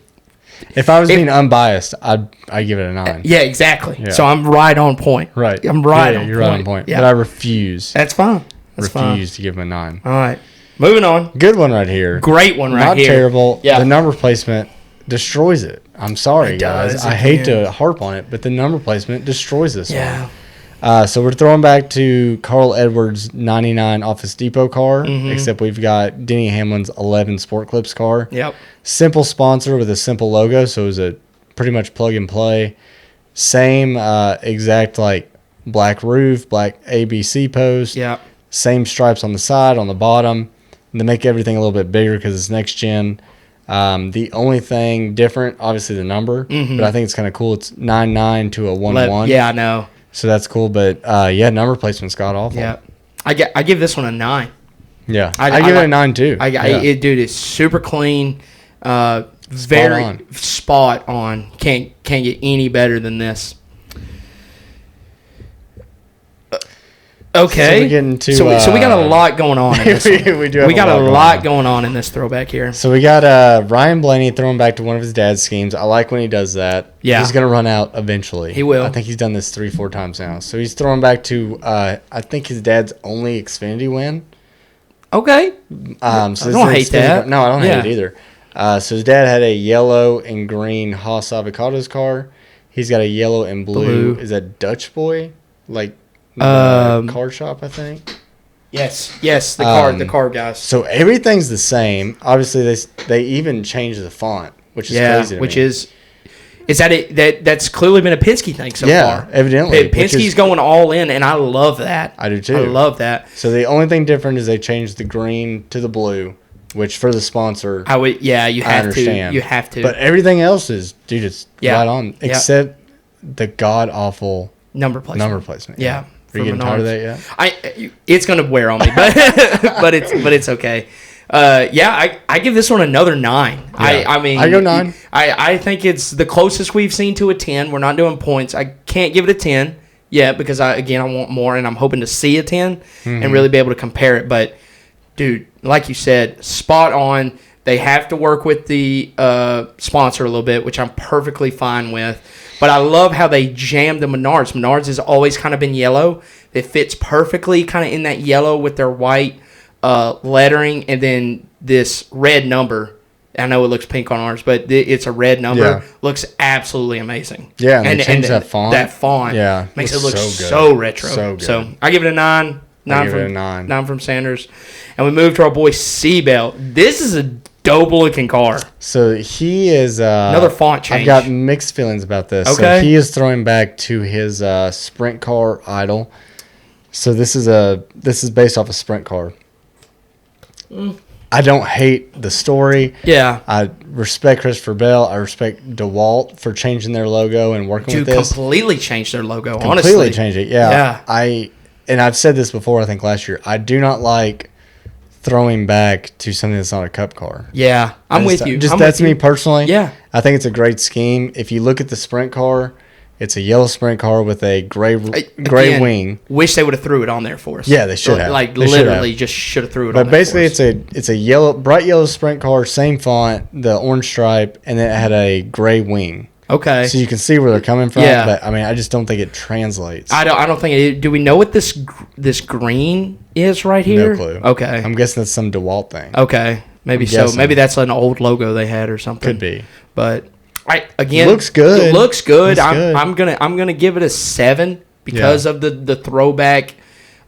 A: If I was being unbiased, I'd give it a 9.
B: yeah, exactly.
A: Yeah.
B: So I'm right on point.
A: Right.
B: I'm right
A: Yeah,
B: on
A: you're
B: point.
A: right on point.
B: Yeah.
A: But I refuse.
B: That's fine. That's fine.
A: refuse to give him a 9.
B: All right. Moving on.
A: Good one right here.
B: Great one right
A: Not
B: here.
A: terrible.
B: Yeah.
A: The number placement destroys it. I'm sorry,
B: It
A: guys.
B: does,
A: I
B: it
A: hate
B: can.
A: to harp on it, but the number placement destroys this
B: Yeah.
A: one. So we're throwing back to Carl Edwards' 99 Office Depot car, except we've got Denny Hamlin's 11 Sport Clips car.
B: Yep.
A: Simple sponsor with a simple logo, so it was a pretty much plug and play. Same exact like black roof, black ABC post.
B: Yep.
A: Same stripes on the side, on the bottom. And to make everything a little bit bigger because it's next gen. The only thing different, obviously the number, but I think it's kind of cool. It's 99 to a 11.
B: Yeah, I know.
A: So that's cool. But yeah, number placement's god awful.
B: Yeah. I give this one a 9.
A: Yeah.
B: I
A: I give it
B: like-
A: a 9 too.
B: Dude, it's super clean. Very
A: on.
B: spot on. Can't get any better than this. Okay.
A: So we get into,
B: so we got a lot going on in this one.
A: we do have
B: We got a
A: going
B: lot
A: on.
B: going on in this throwback here.
A: So we got Ryan Blaney throwing back to one of his dad's schemes. I like when he does that.
B: Yeah.
A: He's going to run out eventually.
B: He will.
A: I think he's done this 3-4 times now. So he's throwing back to, I think his dad's only Xfinity win.
B: Okay.
A: So
B: I
A: this
B: don't
A: is
B: hate
A: Xfinity
B: that.
A: No, I don't
B: Yeah.
A: hate it either. So his dad had a yellow and green Haas Avocados car. He's got a yellow and blue.
B: Blue.
A: Is that Dutch Boy? Like the car shop, I think.
B: Yes. The car guys.
A: So everything's the same. Obviously, they even changed the font, which is crazy to me.
B: That's clearly been a Penske thing so
A: Yeah,
B: far.
A: evidently, which
B: Penske's
A: is-
B: going all in, and I love that.
A: I do too.
B: I love that.
A: So the only thing different is they changed the green to the blue, which for the sponsor,
B: I would, yeah, you
A: I
B: have
A: understand.
B: to. You have to.
A: But everything else is, dude, it's
B: Yeah.
A: right on,
B: Yeah.
A: except the god awful
B: number placement.
A: number placement.
B: Yeah.
A: Are you getting tired of that yet?
B: It's gonna wear on me, but but it's okay. I give this one another 9.
A: Yeah.
B: I mean,
A: I go 9.
B: I think it's the closest we've seen to a 10. We're not doing points. I can't give it a 10 yet because I want more, and I'm hoping to see a 10 and really be able to compare it. But dude, like you said, spot on. They have to work with the sponsor a little bit, which I'm perfectly fine with. But I love how they jammed the Menards. Menards has always kind of been yellow. It fits perfectly kind of in that yellow with their white lettering, and then this red number. I know it looks pink on ours, but it's a red number.
A: Yeah.
B: Looks absolutely amazing.
A: Yeah, and they changed that font.
B: That font
A: Yeah,
B: makes it
A: looks
B: look
A: so good.
B: so retro.
A: So good.
B: So I give it a 9.
A: I give it a 9.
B: 9 from Sanders. And we move to our boy Seabelt. This is a dope looking car.
A: So he is
B: Another font change.
A: I've got mixed feelings about this.
B: Okay.
A: So he is throwing back to his sprint car idol. So this is based off a sprint car. I don't hate the story.
B: Yeah.
A: I respect Christopher Bell. I respect DeWalt for changing their logo and working
B: Dude,
A: with this.
B: completely changed their logo,
A: Completely
B: honestly.
A: change it. Yeah.
B: Yeah.
A: And I've said this before, I think last year. I do not like throwing back to something that's not a cup car.
B: Yeah, I'm with you.
A: That's me personally.
B: Yeah.
A: I think it's a great scheme. If you look at the sprint car, it's a yellow sprint car with a gray wing.
B: Wish they would have threw it on there for us.
A: Yeah, they should have.
B: Like,
A: They
B: literally just should have threw it on there.
A: But basically, it's a bright yellow sprint car, same font, the orange stripe, and then it had a gray wing.
B: Okay.
A: So you can see where they're coming from.
B: Yeah.
A: But I mean, I just don't think it translates.
B: I don't think it. Do we know what this green is right here?
A: No clue.
B: Okay.
A: I'm guessing that's some DeWalt thing.
B: Okay. Maybe so.
A: guessing.
B: Maybe that's an old logo they had or something.
A: Could be.
B: But
A: It looks good.
B: It looks good.
A: Looks good.
B: I'm gonna give it a 7 because of the throwback,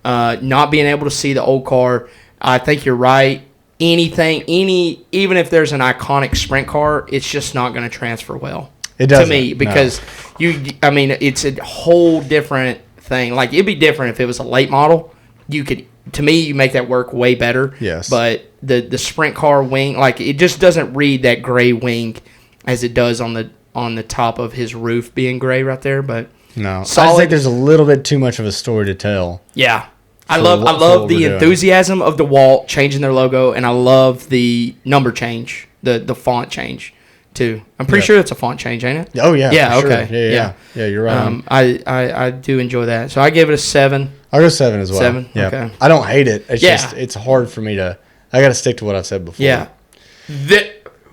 B: not being able to see the old car. I think you're right. Even if there's an iconic sprint car, it's just not going to transfer well.
A: It doesn't,
B: to me because it's a whole different thing. Like, it'd be different if it was a late model. To me, you make that work way better.
A: Yes.
B: But the sprint car wing, like, it just doesn't read that gray wing as it does on the top of his roof being gray right there. But
A: no,
B: solid.
A: I just think there's a little bit too much of a story to tell.
B: Yeah. I
A: for
B: love
A: what
B: the
A: we're
B: enthusiasm of DeWalt changing their logo, and I love the number change, the font change too. I'm pretty sure it's a font change, ain't it?
A: Oh yeah.
B: Yeah.
A: For sure.
B: Okay.
A: Yeah. You're right.
B: I do enjoy that, so I give it a 7.
A: I'll go 7 as well.
B: 7?
A: Yeah.
B: Okay.
A: I don't hate it. It's
B: Yeah.
A: just it's hard for me to. I got to stick to what I've said before.
B: Yeah.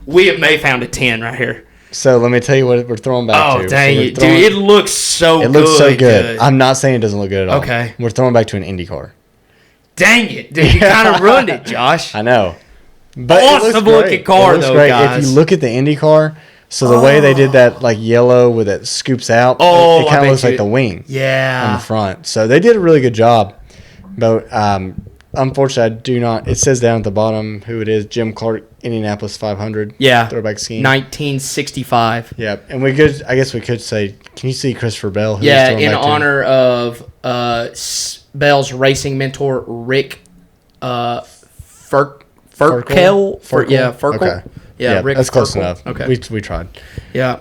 B: We have may found a 10 right here.
A: So let me tell you what we're throwing back to.
B: Oh dang
A: So
B: it, dude! It looks so.
A: It looks so good. I'm not saying it doesn't look good at all.
B: Okay.
A: We're throwing back to an Indy car.
B: Dang it, dude! You kind of ruined it, Josh.
A: I know. But
B: Awesome looking car, though, guys.
A: If you look at the Indy car, so the way they did that, like yellow with it scoops out, it kind of looks like the wing on
B: Yeah.
A: the front. So they did a really good job. But unfortunately, I do not. It says down at the bottom who it is: Jim Clark, Indianapolis 500.
B: Yeah.
A: Throwback scheme.
B: 1965.
A: Yeah, and I guess we could say, can you see Christopher Bell? Who
B: Yeah,
A: he's throwing
B: in
A: back to?
B: honor of Bell's racing mentor, Rick Ferkel. Ferkel.
A: Okay.
B: Yeah, Rick
A: that's close
B: Ferkel.
A: enough.
B: Okay.
A: We tried.
B: Yeah.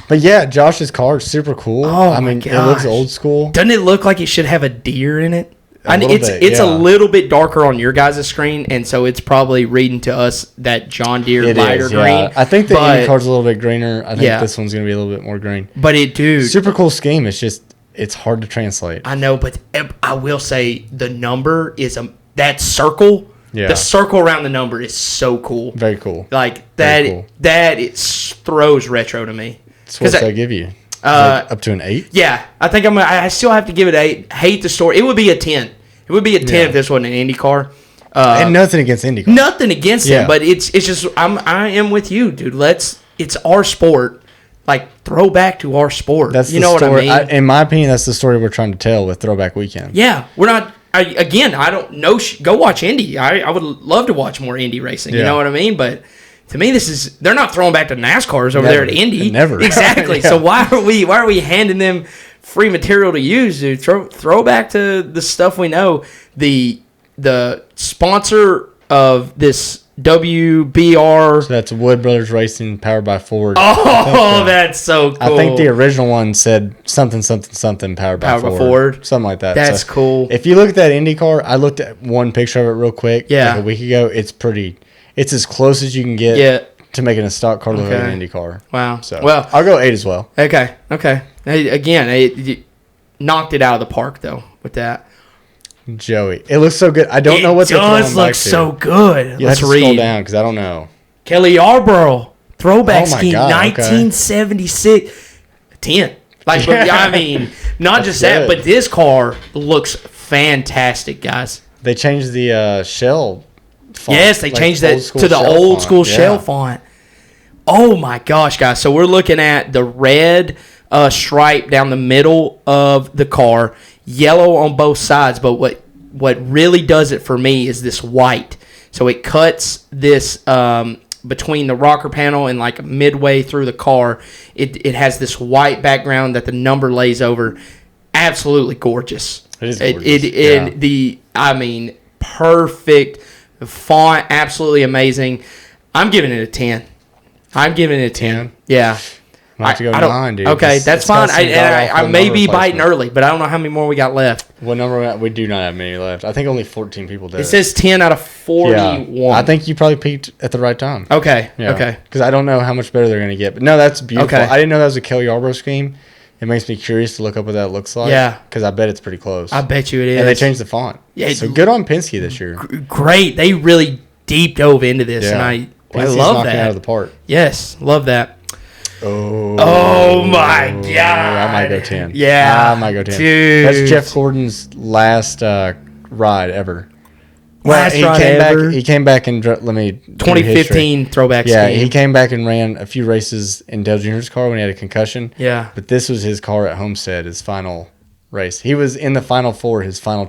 A: But yeah, Josh's car is super cool.
B: Oh,
A: I
B: my
A: mean, it looks
B: gosh.
A: old school.
B: Doesn't it look like it should have a deer in it? It's
A: yeah.
B: a little bit darker on your guys' screen, and so it's probably reading to us that John Deere
A: It
B: lighter
A: is,
B: green.
A: yeah. I think the Indy car's a little bit greener. I think
B: Yeah.
A: this one's going to be a little bit more green.
B: But dude,
A: Super cool scheme. It's just, it's hard to translate.
B: I know, but I will say the number is that circle.
A: Yeah.
B: The circle around the number is so cool.
A: Very cool.
B: Like
A: Very
B: that.
A: cool.
B: That throws retro to me.
A: So what's that give you? Like up to an 8?
B: Yeah, I think I still have to give it 8. Hate the story. It would be a 10. It would be a 10
A: Yeah.
B: if this wasn't an Indy car.
A: And nothing against Indy.
B: Nothing against
A: Yeah.
B: him, but it's just I am with you, dude. It's our sport. Like, throw back to our sport.
A: That's
B: you
A: the
B: know
A: story.
B: what I mean?
A: In my opinion, that's the story we're trying to tell with Throwback Weekend.
B: Yeah, we're not. I don't know. Go watch Indy. I would love to watch more Indy racing. You
A: Yeah.
B: know what I mean? But to me, they're not throwing back to NASCARs over there at Indy.
A: Never.
B: Exactly.
A: Yeah.
B: So why are we handing them free material to use, dude? Throw back to the stuff we know. The sponsor of this WBR.
A: So that's Wood Brothers Racing, powered by Ford.
B: Oh, that's so cool.
A: I think the original one said something, powered by Ford. Something like that.
B: That's cool.
A: If you look at that Indy car, I looked at one picture of it real quick
B: Yeah.
A: like a week ago. It's pretty. It's as close as you can get to making a stock car look like an Indy car.
B: Wow.
A: So,
B: well,
A: I'll go 8 as well.
B: Okay. Hey, again, it knocked it out of the park, though, with that.
A: Joey. It looks so good. I don't know what they're throwing
B: It does look
A: back to.
B: so good.
A: You
B: Let's
A: have to
B: read.
A: scroll down because I don't know.
B: Kelly Yarborough, throwback
A: Oh my
B: scheme,
A: God, okay.
B: 1976. 10. Like, but, I mean, not just that,
A: good.
B: but this car looks fantastic, guys.
A: They changed the shell font.
B: Yes, they
A: like
B: changed that
A: old school
B: to the
A: shell
B: old
A: font.
B: school
A: Yeah.
B: shell font. Oh my gosh, guys! So we're looking at the red stripe down the middle of the car, yellow on both sides. But what really does it for me is this white. So it cuts this between the rocker panel and like midway through the car. It has this white background that the number lays over. Absolutely gorgeous.
A: It is gorgeous.
B: I mean, perfect font, absolutely amazing. I'm giving it a 10. I'm giving it a 10. Yeah.
A: I'll have to go 9, dude.
B: Okay, that's fine. I may be biting
A: early.
B: early, but I don't know how many more we got left.
A: What number? We do not have many left. I think only 14 people did.
B: It says 10 out of 41.
A: Yeah, I think you probably peaked at the right time.
B: Okay.
A: Yeah.
B: Okay.
A: Because I don't know how much better they're going to get. But no, that's beautiful.
B: Okay.
A: I didn't know that was a Kelly Yarbrough scheme. It makes me curious to look up what that looks like.
B: Yeah.
A: Because I bet it's pretty close.
B: I bet you it is.
A: And they changed the font.
B: Yeah.
A: So good on Penske this year.
B: Great. They really deep dove into this, and I
A: Penske's
B: love
A: knocking
B: that.
A: out of the park.
B: Yes, love that.
A: Oh
B: my God.
A: I might go 10.
B: Yeah.
A: I might go 10.
B: Dude.
A: That's Jeff Gordon's last ride ever.
B: Last ride ever?
A: He came back and let me
B: 2015 throwback
A: Yeah,
B: scheme.
A: he came back and ran a few races in Dale Jr.'s car when he had a concussion.
B: Yeah.
A: But this was his car at Homestead, his final race. He was in the Final Four his final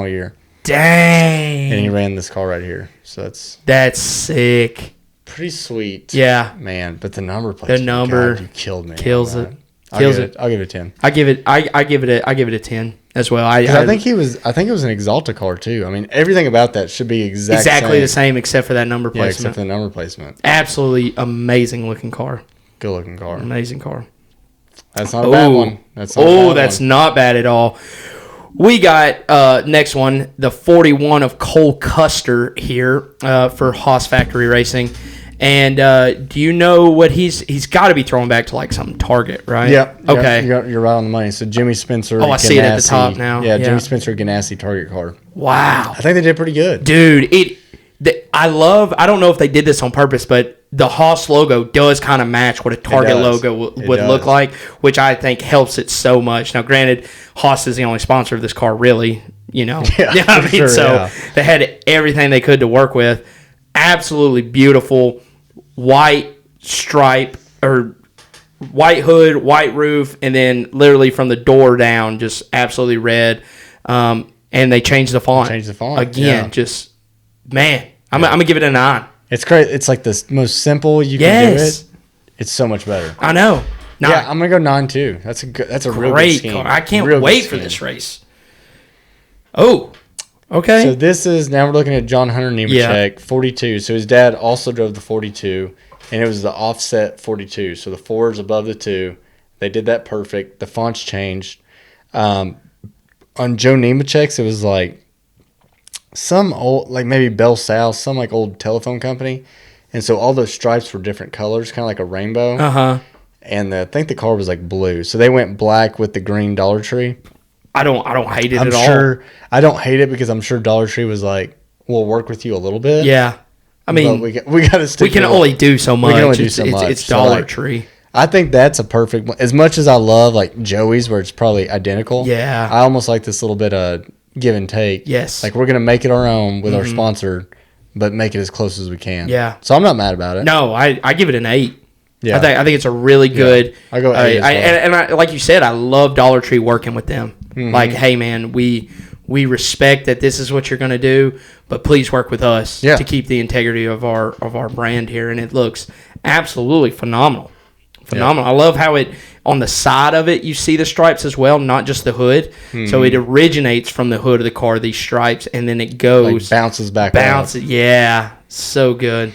A: year.
B: Dang.
A: And he ran this car right here. So
B: that's sick.
A: pretty sweet.
B: Yeah.
A: Man, but the number plate.
B: The number
A: God, you killed me.
B: kills it.
A: I'll
B: Kills
A: give
B: it.
A: I'll give it a 10.
B: I give it a 10 as well. I
A: think it was an Exalta car too. I mean, everything about that should be
B: exactly the same except for that number
A: Yeah,
B: placement.
A: except for the number placement.
B: Absolutely amazing looking car.
A: Good looking car.
B: Amazing car.
A: That's not a bad one. That's
B: not bad at all. We got next one, the 41 of Cole Custer here for Haas Factory Racing. And do you know what he's got to be throwing back to like some Target, right?
A: Yeah.
B: Okay.
A: You're right on the money. So Jimmy Spencer.
B: Oh, I see it at the top now.
A: Yeah,
B: Yeah.
A: Jimmy Spencer Ganassi Target car.
B: Wow.
A: I think they did pretty good.
B: Dude, I don't know if they did this on purpose, but the Haas logo does kind of match what a Target logo would look like, which I think helps it so much. Now, granted, Haas is the only sponsor of this car, really, you know.
A: Yeah,
B: I mean, they had everything they could to work with. Absolutely beautiful white stripe or white hood, white roof, and then literally from the door down, just absolutely red. And they changed the font. Again, just, man, I'm going to give it a 9.
A: It's great. It's like the most simple you can do it. It's so much better.
B: I know. 9.
A: Yeah, I'm gonna go 9 too. That's a real good scheme.
B: Car. I can't
A: real
B: wait for this race. Oh, okay.
A: So this is now we're looking at John Hunter Nemechek, 42. So his dad also drove the 42, and it was the offset 42. So the 4 is above the 2. They did that perfect. The fonts changed. On Joe Nemechek's, it was like some old, like maybe Bell South, some like old telephone company, and so all those stripes were different colors, kind of like a rainbow. And I think the car was like blue, so they went black with the green Dollar Tree.
B: I don't hate it at all.
A: I don't hate it because I'm sure Dollar Tree was like, we'll work with you a little bit.
B: Yeah, I mean,
A: but we got to stick.
B: We can only do so much.
A: We can only do so much.
B: It's Dollar Tree.
A: I think that's a perfect one. As much as I love like Joey's, where it's probably identical.
B: Yeah,
A: I almost like this little bit of give and take.
B: Yes,
A: like we're gonna make it our own with our sponsor, but make it as close as we can.
B: Yeah.
A: So I'm not mad about it.
B: No, I give it an 8.
A: Yeah.
B: I think it's a really good.
A: Yeah. I go 8 as well.
B: And I, like you said, I love Dollar Tree working with them. Like, hey man, we respect that this is what you're gonna do, but please work with us to keep the integrity of our brand here, and it looks absolutely phenomenal. Phenomenal. I love how it on the side of it you see the stripes as well, not just the hood. So it originates from the hood of the car, these stripes, and then it goes
A: bounces back.
B: Yeah, so good.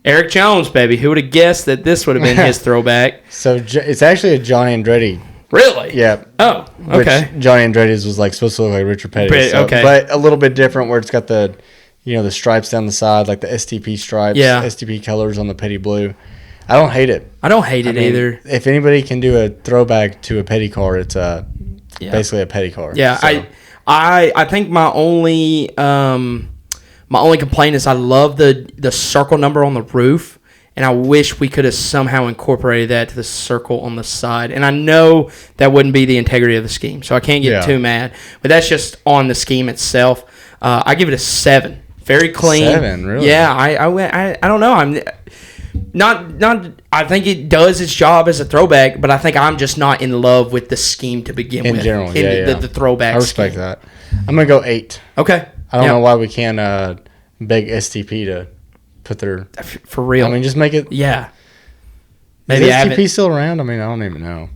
B: Eric Jones, baby. Who would have guessed that this would have been his throwback?
A: So it's actually a John Andretti.
B: Really?
A: Yeah.
B: Oh, okay.
A: Which John Andretti's was like supposed to look like Richard Petty.
B: Okay.
A: But a little bit different where it's got the, the stripes down the side, like the STP stripes, STP colors on the Petty blue. I don't hate it.
B: I don't hate it either.
A: If anybody can do a throwback to a Petty car, it's basically a Petty car.
B: Yeah, so. I think my only complaint is I love the circle number on the roof, and I wish we could have somehow incorporated that to the circle on the side. And I know that wouldn't be the integrity of the scheme, so I can't get too mad. But that's just on the scheme itself. I give it a 7. Very clean.
A: 7, really?
B: Yeah, I don't know. I'm not. I think it does its job as a throwback, but I think I'm just not in love with the scheme to begin with.
A: In general,
B: the throwback.
A: I respect that. I'm gonna go 8.
B: Okay.
A: I don't know why we can't beg STP to put their
B: for real.
A: I mean, just make it.
B: Yeah.
A: Maybe is STP still around? I mean, I don't even know.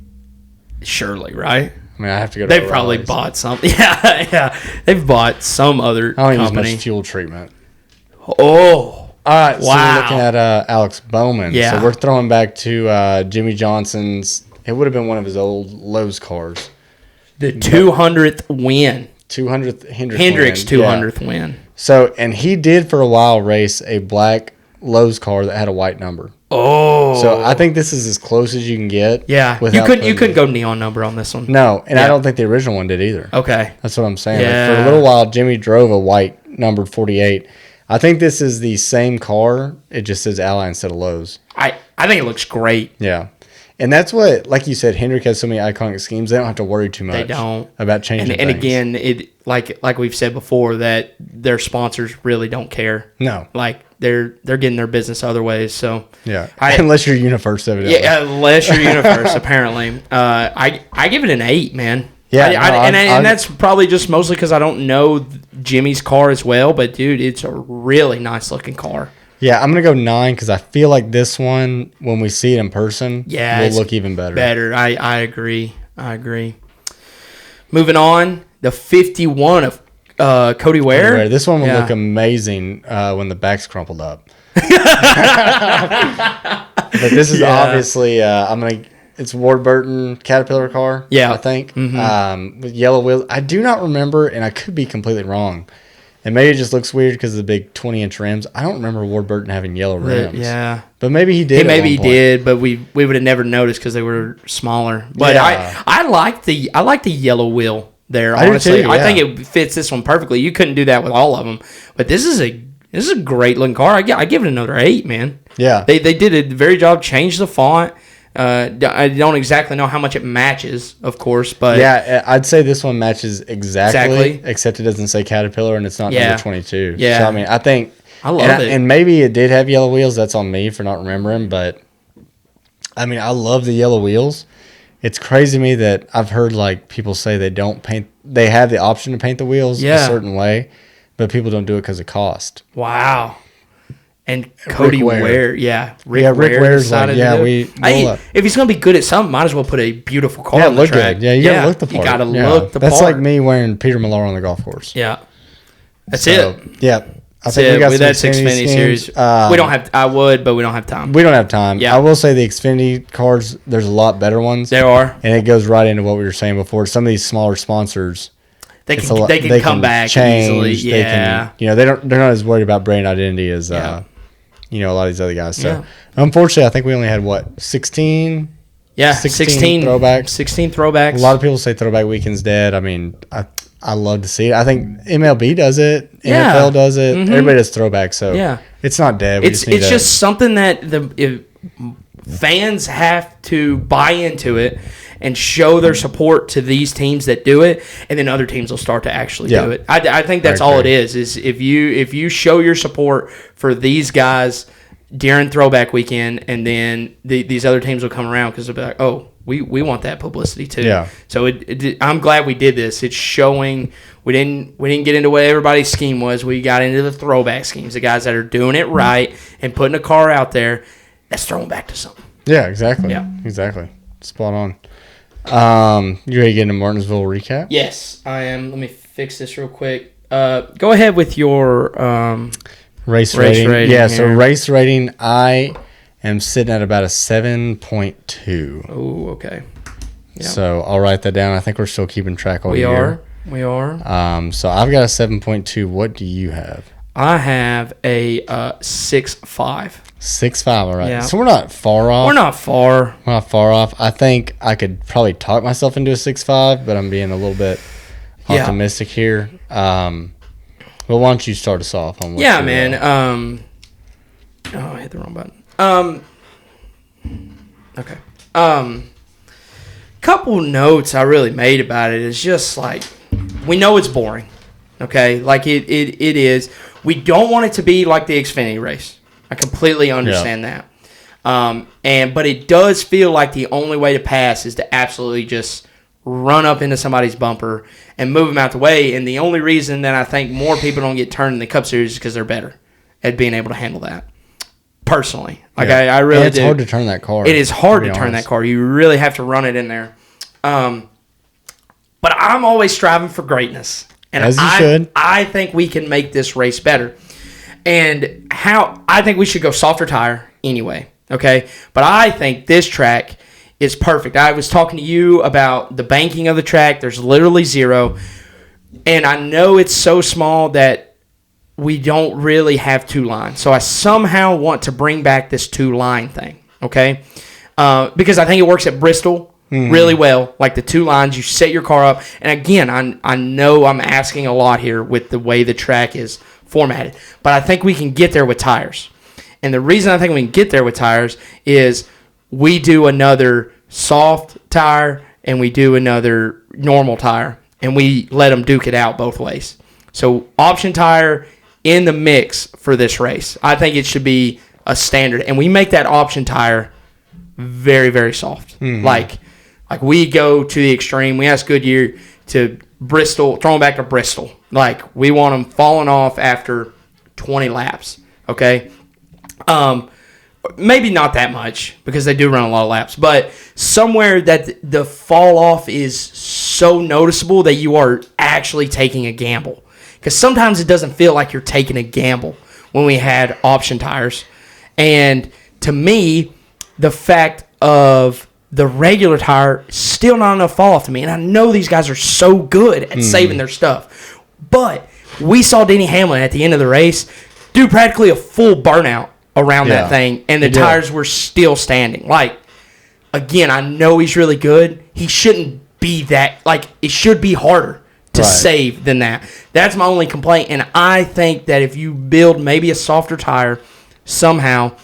B: Surely, right?
A: I mean, I have to go.
B: They've probably bought some. Yeah. They've bought some other
A: I don't
B: company.
A: use much fuel treatment.
B: Oh,
A: All right, so
B: Wow.
A: we're looking at Alex Bowman.
B: Yeah.
A: So we're throwing back to Jimmy Johnson's. It would have been one of his old Lowe's cars.
B: The 200th win.
A: 200th
B: Hendrick's
A: win.
B: 200th win.
A: So, and he did for a while race a black Lowe's car that had a white number.
B: Oh.
A: So I think this is as close as you can get.
B: Yeah. You couldn't go neon number on this one.
A: No, and
B: Yeah.
A: I don't think the original one did either.
B: Okay.
A: That's what I'm saying.
B: Yeah.
A: Like, for a little while, Jimmy drove a white numbered 48. I think this is the same car. It just says Ally instead of Lowe's.
B: I think it looks great.
A: Yeah. And that's what, like you said, Hendrick has so many iconic schemes. They don't have to worry too much.
B: They don't.
A: About changing
B: And
A: things.
B: again, it like we've said before, that their sponsors really don't care.
A: No.
B: Like they're getting their business other ways. So
A: Yeah. Unless you're Universe, evidently.
B: yeah, unless you're Universe, apparently. I give it an 8, man.
A: Yeah,
B: and that's probably just mostly because I don't know Jimmy's car as well. But dude, it's a really nice looking car.
A: Yeah, I'm going to go 9 because I feel like this one, when we see it in person, will look even better.
B: I agree. Moving on, the 51 of Cody Ware.
A: This one will look amazing when the back's crumpled up. But this is obviously, it's Ward Burton Caterpillar car, I think, with yellow wheels. I do not remember, and I could be completely wrong. And maybe it just looks weird because of the big 20-inch rims. I don't remember Ward Burton having yellow rims.
B: Yeah.
A: But maybe he did.
B: Maybe he did, but we would have never noticed because they were smaller. But
A: Yeah.
B: I like the yellow wheel there.
A: I do
B: Honestly,
A: too,
B: I
A: yeah.
B: think it fits this one perfectly. You couldn't do that with all of them. But this is a great looking car. I give it another 8, man.
A: Yeah.
B: They did a very job. Changed the font. I don't exactly know how much it matches, of course, but
A: yeah, I'd say this one matches exactly. Except it doesn't say Caterpillar and it's not number 22.
B: Yeah.
A: So, I mean, I think
B: I love it.
A: And maybe it did have yellow wheels. That's on me for not remembering. But, I mean, I love the yellow wheels. It's crazy to me that I've heard, like, people say they don't paint. They have the option to paint the wheels a certain way, but people don't do it because of cost.
B: Wow. And Cody
A: Ware.
B: Ware, Rick
A: Ware's
B: decided
A: like,
B: to do it. If he's gonna be good at something, might as well put a beautiful car on the
A: look
B: track.
A: good. Yeah, you gotta look the part.
B: You gotta look the part.
A: That's like me wearing Peter Millar on the golf course.
B: Yeah, that's it.
A: Yeah, I
B: That's it. With that
A: some
B: Xfinity series, we don't have. I would, but we don't have time.
A: We don't have time.
B: Yeah.
A: I will say the Xfinity cars, there's a lot better ones.
B: There are,
A: and it goes right into what we were saying before. Some of these smaller sponsors,
B: they can come back easily. Yeah,
A: they're not as worried about brand identity as a lot of these other guys. So, unfortunately, I think we only had 16?
B: Yeah,
A: 16 throwbacks.
B: 16 throwbacks.
A: A lot of people say throwback weekend's dead. I mean, I love to see it. I think MLB does it. NFL does it. Everybody does throwback. So it's not dead.
B: It's just something that fans have to buy into it and show their support to these teams that do it, and then other teams will start to actually do it. I think that's all it is if you show your support for these guys during throwback weekend, and then these other teams will come around because they'll be like, oh, we want that publicity too.
A: Yeah.
B: So I'm glad we did this. It's showing we didn't get into what everybody's scheme was. We got into the throwback schemes, the guys that are doing it right and putting a car out there that's throwing back to something.
A: Yeah, exactly.
B: Yeah.
A: Exactly. Spot on. You ready to get into Martinsville recap?
B: Yes, I am. Let me fix this real quick. Go ahead with your
A: race rating. Yeah,
B: here.
A: so race rating, I am sitting at about a 7.2.
B: Oh, okay. Yeah.
A: So I'll write that down. I think we're still keeping track all year.
B: We are.
A: So I've got a 7.2. What do you have?
B: I have a 6.5.
A: 6.5, all right.
B: Yeah.
A: So we're not far off.
B: We're not far
A: off. I think I could probably talk myself into a 6.5, but I'm being a little bit optimistic here. Well, why don't you start us off on what
B: man. I hit the wrong button. Okay. Couple notes I really made about it is just like, we know it's boring. Okay? Like it is. We don't want it to be like the Xfinity race. I completely understand that. But it does feel like the only way to pass is to absolutely just run up into somebody's bumper and move them out the way. And the only reason that I think more people don't get turned in the Cup Series is because they're better at being able to handle that. Personally. Like, I really
A: it's hard to turn that car.
B: It is hard to turn that car. You really have to run it in there. But I'm always striving for greatness. And
A: as you should.
B: I think we can make this race better. And how I think we should go softer tire anyway, okay? But I think this track is perfect. I was talking to you about the banking of the track. There's literally zero. And I know it's so small that we don't really have two lines. So I somehow want to bring back this two line thing, okay? Because I think it works at Bristol really well. Like the two lines, you set your car up. And again, I know I'm asking a lot here with the way the track is formatted. But I think we can get there with tires. And the reason I think we can get there with tires is we do another soft tire and we do another normal tire. And we let them duke it out both ways. So option tire in the mix for this race. I think it should be a standard. And we make that option tire very, very soft. Like we go to the extreme. We ask Goodyear to Bristol, throw them back to Bristol. Like we want them falling off after 20 laps. Okay? Maybe not that much because they do run a lot of laps, but somewhere that the fall off is so noticeable that you are actually taking a gamble. Because sometimes it doesn't feel like you're taking a gamble when we had option tires. And to me, the fact of the regular tire still not enough fall off to me. And I know these guys are so good at saving their stuff. But we saw Denny Hamlin at the end of the race do practically a full burnout around that thing, and the tires were still standing. Like, again, I know he's really good. He shouldn't be that. Like, it should be harder to save than that. That's my only complaint, and I think that if you build maybe a softer tire somehow,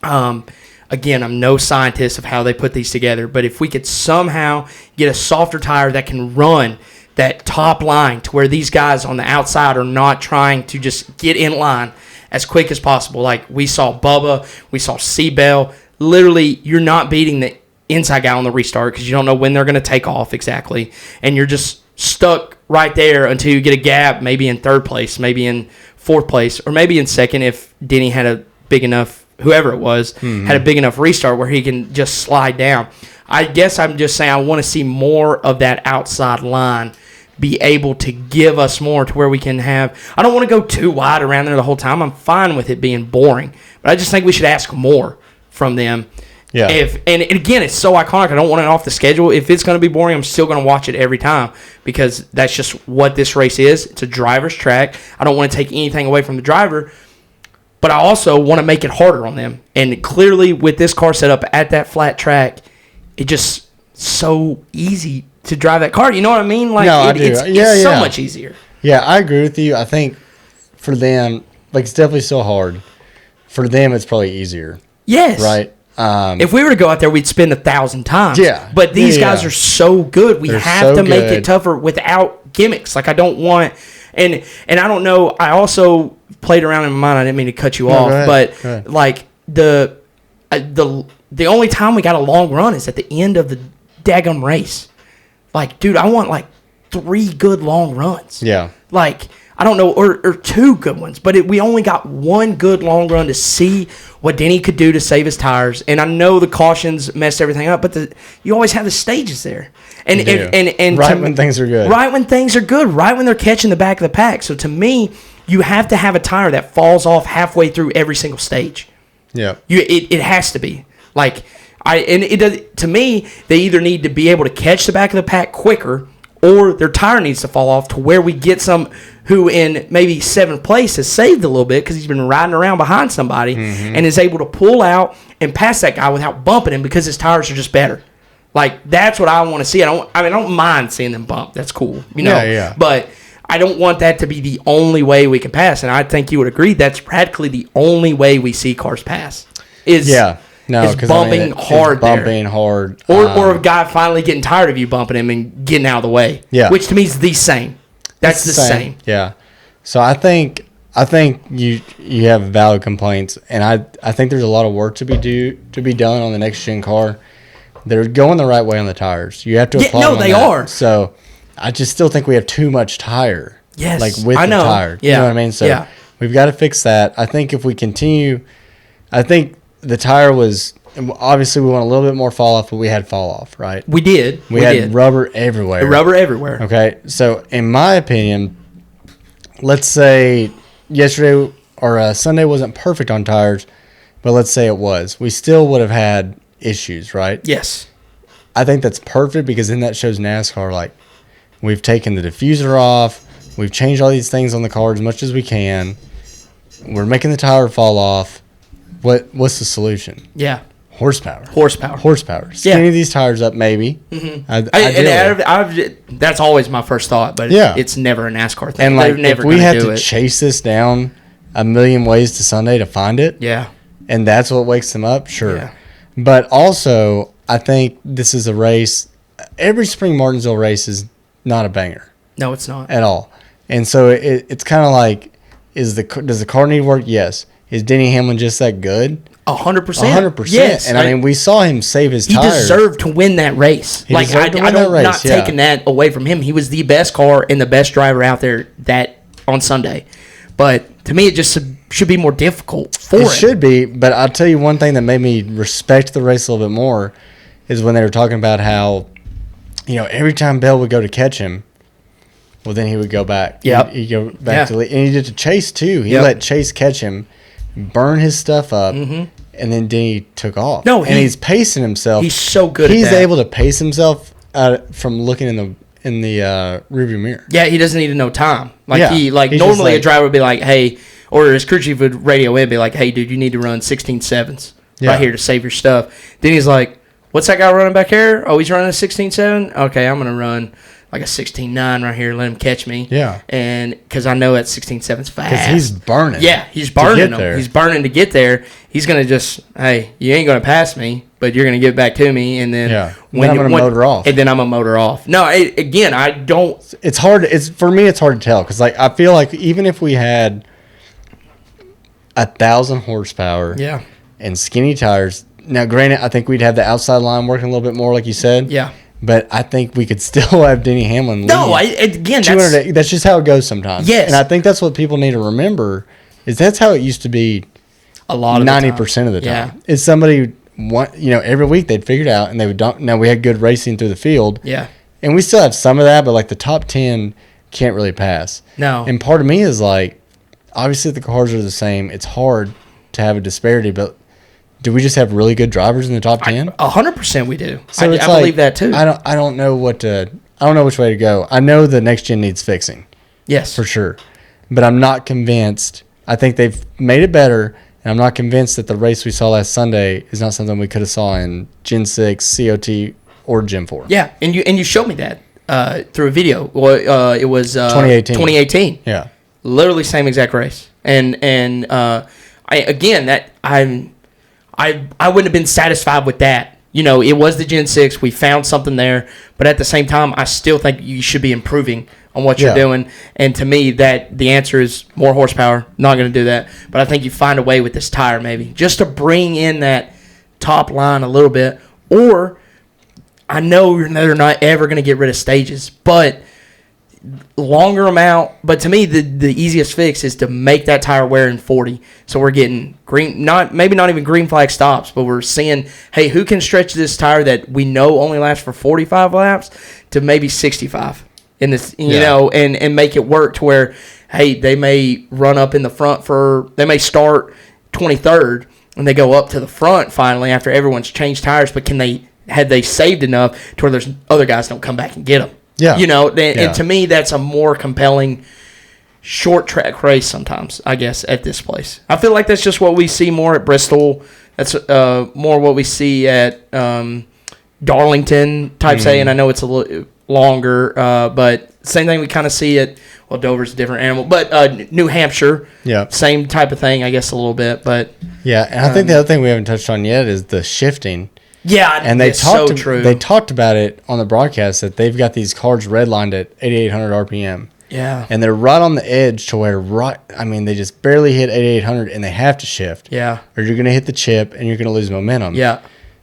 B: again, I'm no scientist of how they put these together, but if we could somehow get a softer tire that can run that top line to where these guys on the outside are not trying to just get in line as quick as possible. Like we saw Bubba, we saw Seabell. Literally, you're not beating the inside guy on the restart because you don't know when they're going to take off exactly. And you're just stuck right there until you get a gap, maybe in third place, maybe in fourth place, or maybe in second if Denny had a big enough, whoever it was, had a big enough restart where he can just slide down. I guess I'm just saying I want to see more of that outside line be able to give us more to where we can have. I don't want to go too wide around there the whole time. I'm fine with it being boring, but I just think we should ask more from them. Yeah. And again, it's so iconic. I don't want it off the schedule. If it's going to be boring, I'm still going to watch it every time because that's just what this race is. It's a driver's track. I don't want to take anything away from the driver, but I also want to make it harder on them. And clearly, with this car set up at that flat track, it just so easy to drive that car. You know what I mean? Like,
A: no, I do.
B: It's so much easier.
A: Yeah, I agree with you. I think for them, like, it's definitely so hard. For them, it's probably easier.
B: Yes.
A: Right?
B: If we were to go out there, we'd spend 1,000 times.
A: Yeah.
B: But these guys are so good. We
A: They're
B: have
A: so
B: to make
A: good.
B: it tougher without gimmicks. Like, I don't want... And I don't know. I also played around in my mind. I didn't mean to cut you off.
A: Go
B: But,
A: ahead.
B: like, the only time we got a long run is at the end of the daggum race. Like, dude, I want, like, 3 good long runs.
A: Yeah.
B: Like, I don't know, or 2 good ones. But we only got 1 good long run to see what Denny could do to save his tires. And I know the cautions messed everything up, but you always have the stages there. And
A: right when things are good.
B: Right when things are good. Right when they're catching the back of the pack. So, to me, you have to have a tire that falls off halfway through every single stage.
A: Yeah.
B: It has to be. Like... to me, they either need to be able to catch the back of the pack quicker or their tire needs to fall off to where we get some who in maybe 7th place has saved a little bit because he's been riding around behind somebody and is able to pull out and pass that guy without bumping him because his tires are just better. Like, that's what I want to see. I don't mind seeing them bump. That's cool. You know?
A: Yeah.
B: But I don't want that to be the only way we can pass. And I think you would agree that's practically the only way we see cars pass.
A: No,
B: is bumping hard there.
A: Bumping hard.
B: Or a guy finally getting tired of you bumping him and getting out of the way.
A: Yeah.
B: Which to me is the same. That's the same.
A: Yeah. So I think you have valid complaints, and I think there's a lot of work to be done on the next gen car. They're going the right way on the tires. You have to apply them on
B: they
A: that.
B: are.
A: So I just still think we have too much tire.
B: Yes.
A: Like with the tire.
B: Yeah.
A: You know what I mean? So we've got to fix that. I think if we continue, I think the tire was obviously we want a little bit more fall off, but we had fall off, right?
B: We did.
A: We had rubber everywhere.
B: Rubber everywhere.
A: Okay. So in my opinion, let's say yesterday Sunday wasn't perfect on tires, but let's say it was, we still would have had issues, right?
B: Yes.
A: I think that's perfect because then that shows NASCAR like we've taken the diffuser off, we've changed all these things on the car as much as we can, we're making the tire fall off. What's the solution?
B: Yeah.
A: Horsepower. Skinny these tires up, maybe.
B: Mm-hmm. That's always my first thought, but it's never a NASCAR thing.
A: And like, if we had to chase this down a million ways to Sunday to find it, and that's what wakes them up, sure. Yeah. But also, I think this is a race. Every spring Martinsville race is not a banger.
B: No, it's not
A: at all. And so it's kind of like, does the car need work? Yes. Is Denny Hamlin just that good?
B: 100%.
A: 100%.
B: Yes.
A: And I mean, we saw him save his tires.
B: He deserved to win that race. Like, I don't not taking that away from him. He was the best car and the best driver out there on Sunday. But to me, it just should be more difficult for him.
A: It should be, but I'll tell you one thing that made me respect the race a little bit more is when they were talking about how, every time Bell would go to catch him, well, then he would go back.
B: Yep.
A: He'd go back to lead. And he did to Chase, too. He let Chase catch him, burn his stuff up, and then Denny took off.
B: No,
A: and he's pacing himself.
B: He's so good at that.
A: He's able to pace himself from looking in the rearview mirror.
B: Yeah, he doesn't need to know time. He's normally a driver would be like, hey, or his crew chief would radio in and be like, hey, dude, you need to run 16.7s right here to save your stuff. Then he's like, what's that guy running back here? Oh, he's running a 16.7? Okay, I'm going to run like a 16.9 right here. Let him catch me.
A: Yeah.
B: And because I know that 16.7's fast.
A: Because he's burning.
B: Yeah, he's burning him. He's burning to get there. He's going to just, hey, you ain't going to pass me, but you're going to get back to me. And then
A: when I'm going to motor off.
B: And then I'm going to motor off. No, again, I don't.
A: It's hard. For me, it's hard to tell because I feel like even if we had 1,000 horsepower and skinny tires, now granted, I think we'd have the outside line working a little bit more, like you said.
B: Yeah.
A: But I think we could still have Denny Hamlin lead.
B: No, again,
A: that's just how it goes sometimes.
B: Yes.
A: And I think that's what people need to remember is that's how it used to be
B: a lot of
A: 90% of the time. Yeah. It's somebody, every week they'd figure it out and they would dump. Now we had good racing through the field.
B: Yeah.
A: And we still have some of that, but like the top 10 can't really pass.
B: No.
A: And part of me is like, obviously the cars are the same. It's hard to have a disparity, but do we just have really good drivers in the top 10?
B: 100% we do.
A: So
B: I believe that too.
A: I don't know which way to go. I know the next gen needs fixing.
B: Yes.
A: For sure. But I'm not convinced. I think they've made it better, and I'm not convinced that the race we saw last Sunday is not something we could have saw in Gen 6, COT, or Gen 4.
B: Yeah, and you showed me that through a video. Well, it was 2018.
A: Yeah.
B: Literally same exact race. And I wouldn't have been satisfied with that. It was the Gen 6. We found something there. But at the same time, I still think you should be improving on what you're doing. And to me, that the answer is more horsepower. Not going to do that. But I think you find a way with this tire maybe. Just to bring in that top line a little bit. Or, I know they're not ever going to get rid of stages. But longer amount, but to me the easiest fix is to make that tire wear in 40. So we're getting maybe not even green flag stops, but we're seeing, hey, who can stretch this tire that we know only lasts for 45 laps to maybe 65 in this, and make it work to where, hey, they may run up in the front they may start 23rd and they go up to the front finally after everyone's changed tires, but had they saved enough to where there's other guys don't come back and get them.
A: Yeah.
B: And to me, that's a more compelling short track race sometimes, I guess, at this place. I feel like that's just what we see more at Bristol. That's more what we see at Darlington type say, and I know it's a little longer, but same thing we kind of see at, well, Dover's a different animal, but New Hampshire, same type of thing, I guess, a little bit. But
A: yeah, and I think the other thing we haven't touched on yet is the shifting.
B: Yeah,
A: and they talked about it on the broadcast that they've got these cars redlined at 8,800 RPM.
B: Yeah,
A: and they're right on the edge to where they just barely hit 8,800 and they have to shift.
B: Yeah,
A: or you're going to hit the chip and you're going to lose momentum.
B: Yeah,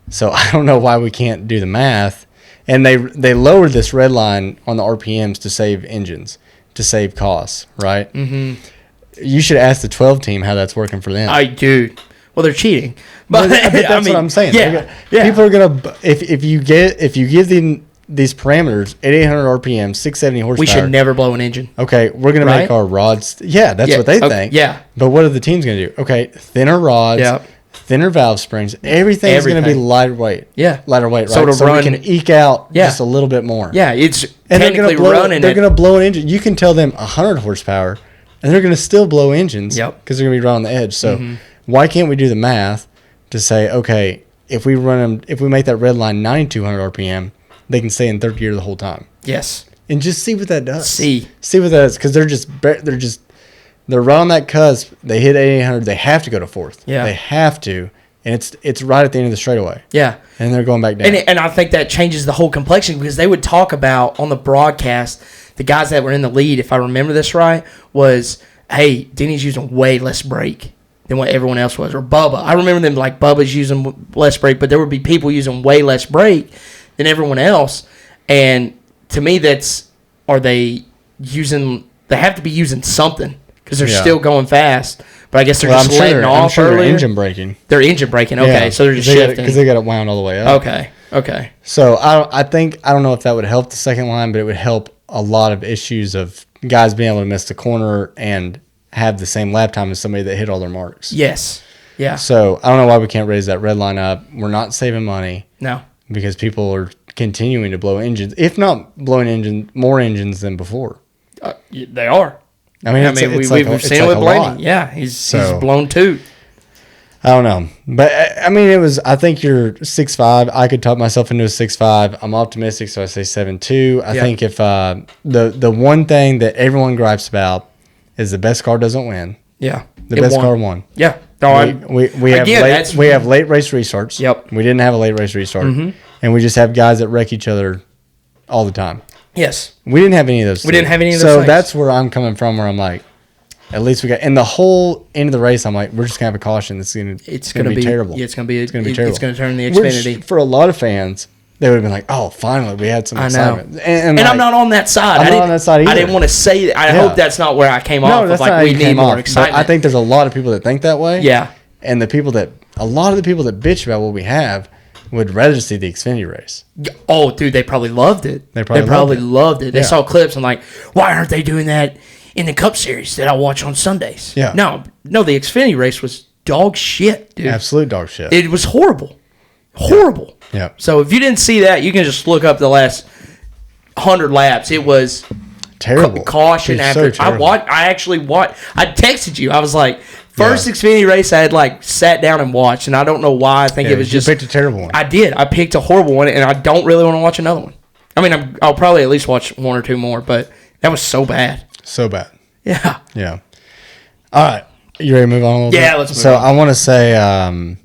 A: so I don't know why we can't do the math. And they lowered this red line on the RPMs to save engines, to save costs, right? Mm-hmm. You should ask the 12 team how that's working for them.
B: I do. Well, they're cheating, but
A: that's what I'm saying.
B: Yeah.
A: People are gonna if you give these parameters at 800 RPM, 670 horsepower.
B: We should never blow an engine.
A: Okay, we're going to make our rods. Yeah, that's what they think.
B: Yeah.
A: But what are the teams going to do? Okay, thinner rods, thinner valve springs. Everything's going to be lighter weight.
B: Yeah.
A: Lighter weight, right?
B: So
A: we can eke out just a little bit more.
B: Yeah, it's
A: and
B: technically running.
A: They're going to blow an engine. You can tell them 100 horsepower, and they're going to still blow engines because they're going to be right on the edge. So why can't we do the math to say, okay, if we make that red line 9,200 RPM, they can stay in third gear the whole time.
B: Yes.
A: And just see what that does.
B: See
A: what that does, because they're right on that cusp. They hit 800. They have to go to fourth.
B: Yeah.
A: They have to, and it's right at the end of the straightaway.
B: Yeah.
A: And they're going back down.
B: And I think that changes the whole complexion, because they would talk about on the broadcast, the guys that were in the lead, if I remember this right, was, hey, Denny's using way less brake than what everyone else was, or Bubba. I remember them like Bubba's using less brake, but there would be people using way less brake than everyone else. And to me, they have to be using something, because they're still going fast. But I guess they're just letting off.
A: I'm sure
B: earlier.
A: They're engine braking.
B: They're engine braking. Okay, so they're just shifting
A: because they got it wound all the way up.
B: Okay.
A: So I don't know if that would help the second line, but it would help a lot of issues of guys being able to miss the corner and have the same lap time as somebody that hit all their marks.
B: Yes. Yeah.
A: So I don't know why we can't raise that red line up. We're not saving money.
B: No.
A: Because people are continuing to blow engines, if not blowing more engines than before.
B: They are.
A: I mean, we've
B: seen it with Blaney. Yeah, he's blown two.
A: I don't know. But, I mean, I think you're 6'5". I could talk myself into a 6'5". I'm optimistic, so I say 7'2". I think if the one thing that everyone gripes about is the best car doesn't win.
B: Yeah.
A: The best car won.
B: Yeah.
A: No, we have late race restarts.
B: Yep.
A: We didn't have a late race restart. And we just have guys that wreck each other all the time.
B: Yes.
A: We didn't have any of those.
B: So
A: that's where I'm coming from, where I'm like, at least we got, and the whole end of the race, I'm like, we're just going to have a caution. It's going to be terrible.
B: Yeah, it's going to be
A: terrible.
B: It's going to turn the Xfinity.
A: Which, for a lot of fans, they would have been like, oh, finally, we had some excitement.
B: And I'm not on that side.
A: I'm not on that side either.
B: I didn't want to say that. I hope that's not where I came off.
A: That's
B: like,
A: not
B: we need more excitement.
A: I think there's a lot of people that think that way.
B: Yeah.
A: And a lot of the people that bitch about what we have would rather see the Xfinity race.
B: Oh, dude, they probably loved it.
A: They probably
B: loved it. They saw clips and like, why aren't they doing that in the Cup Series that I watch on Sundays?
A: Yeah.
B: No, the Xfinity race was dog shit, dude.
A: Absolute dog shit.
B: It was horrible. Horrible.
A: Yeah.
B: So if you didn't see that, you can just look up the last 100 laps. It was
A: terrible.
B: Caution after. I actually watched. I texted you. I was like, first Xfinity race I had like sat down and watched, and I don't know why. I think it was just.
A: You picked a terrible one.
B: I did. I picked a horrible one, and I don't really want to watch another one. I mean, I'll probably at least watch one or two more, but that was so bad.
A: So bad.
B: Yeah.
A: Yeah. All right. You ready to move on a little bit?
B: Yeah, let's move on.
A: So I want to say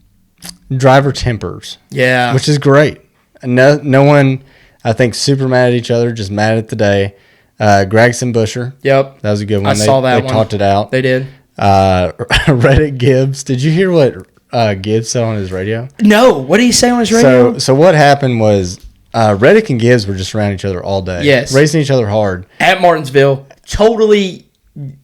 A: driver tempers.
B: Yeah.
A: Which is great. No one, I think, super mad at each other, just mad at the day. Gregson Busher.
B: Yep.
A: That was a good one.
B: I saw that one.
A: They talked it out.
B: They did.
A: Reddick Gibbs. Did you hear what Gibbs said on his radio?
B: No. What did he say on his radio?
A: So what happened was Reddick and Gibbs were just around each other all day.
B: Yes.
A: Racing each other hard.
B: At Martinsville. Totally.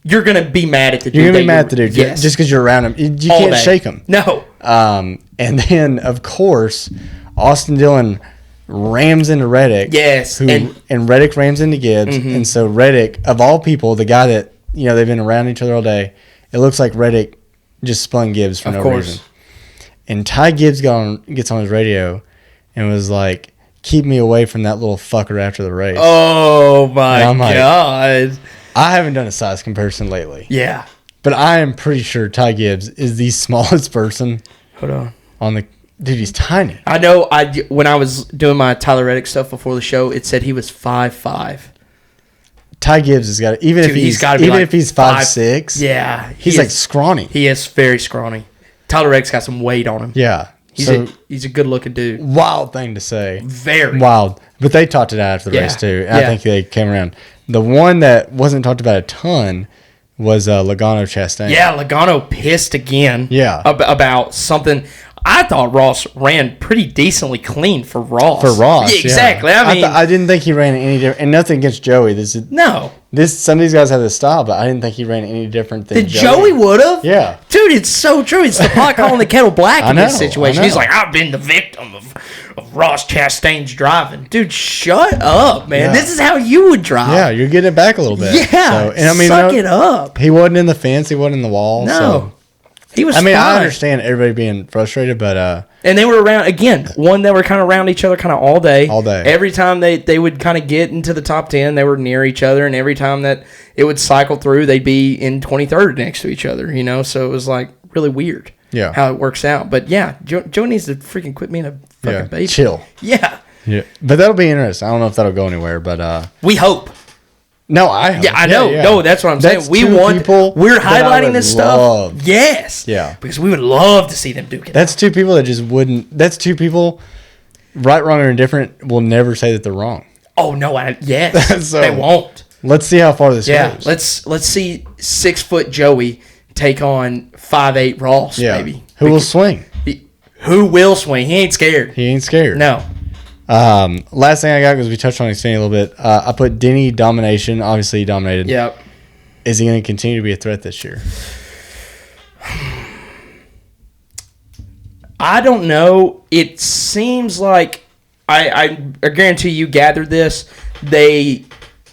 B: You're going to be mad at the dude.
A: You're going to be mad at the dude.
B: Yes.
A: Just because you're around him. You
B: all
A: can't
B: day.
A: shake him.
B: No.
A: And then, of course, Austin Dillon rams into Reddick.
B: Yes.
A: And Reddick rams into Gibbs.
B: Mm-hmm.
A: And so Reddick, of all people, the guy that, they've been around each other all day, it looks like Reddick just spun Gibbs for no reason. And Ty Gibbs gets on his radio and was like, keep me away from that little fucker after the race.
B: Oh, my God.
A: I haven't done a size comparison lately.
B: Yeah.
A: But I am pretty sure Ty Gibbs is the smallest person.
B: Hold on.
A: Dude, he's tiny.
B: I know. When I was doing my Tyler Reddick stuff before the show, it said he was 5'5".
A: Ty Gibbs has got even if he's 5'6".
B: Yeah,
A: he's like scrawny.
B: He is very scrawny. Tyler Reddick's got some weight on him.
A: Yeah,
B: he's a good looking dude.
A: Wild thing to say.
B: Very
A: wild. But they talked it out after the race too. I think they came around. The one that wasn't talked about a ton was Logano Chastain.
B: Yeah, Logano pissed again.
A: Yeah,
B: about something. I thought Ross ran pretty decently clean for Ross.
A: Yeah,
B: exactly.
A: I didn't think he ran any different. And nothing against Joey. This Some of these guys have this style, but I didn't think he ran any different than
B: Joey would have.
A: Yeah.
B: Dude, it's so true. It's the pot calling the kettle black in this situation.
A: I know.
B: He's like, I've been the victim of Ross Chastain's driving. Dude, shut up, man.
A: Yeah.
B: This is how you would drive.
A: Yeah, you're getting it back a little bit.
B: Yeah. Suck it up.
A: He wasn't in the fence. He wasn't in the wall.
B: No.
A: So.
B: He was
A: fine. I
B: fine.
A: understand everybody being frustrated, but...
B: and they were around, again, they were kind of around each other kind of all day.
A: All day.
B: Every time they would kind of get into the top 10, they were near each other, and every time that it would cycle through, they'd be in 23rd next to each other, So it was, really weird how it works out. But, yeah, Joe needs to freaking quit being a fucking baby.
A: Chill.
B: Yeah.
A: Yeah. But that'll be interesting. I don't know if that'll go anywhere, but...
B: we hope.
A: No, I hope.
B: Yeah, I know.
A: Yeah.
B: No, that's what I'm saying. We're highlighting this stuff. Yes.
A: Yeah.
B: Because we would love to see them duke it.
A: That's two people that just wouldn't... That's two people, right, wrong, or indifferent, will never say that they're wrong.
B: Oh, no. Yes.
A: So,
B: they won't.
A: Let's see how far this goes.
B: Let's see 6-foot Joey take on 5'8" Ross, baby.
A: Who will swing?
B: Who will swing? He ain't scared.
A: He ain't scared.
B: No.
A: Last thing I got, because we touched on Xfinity a little bit, I put Denny domination. Obviously, he dominated.
B: Yep.
A: Is he going to continue to be a threat this year?
B: I don't know. It seems like I guarantee you gathered this. They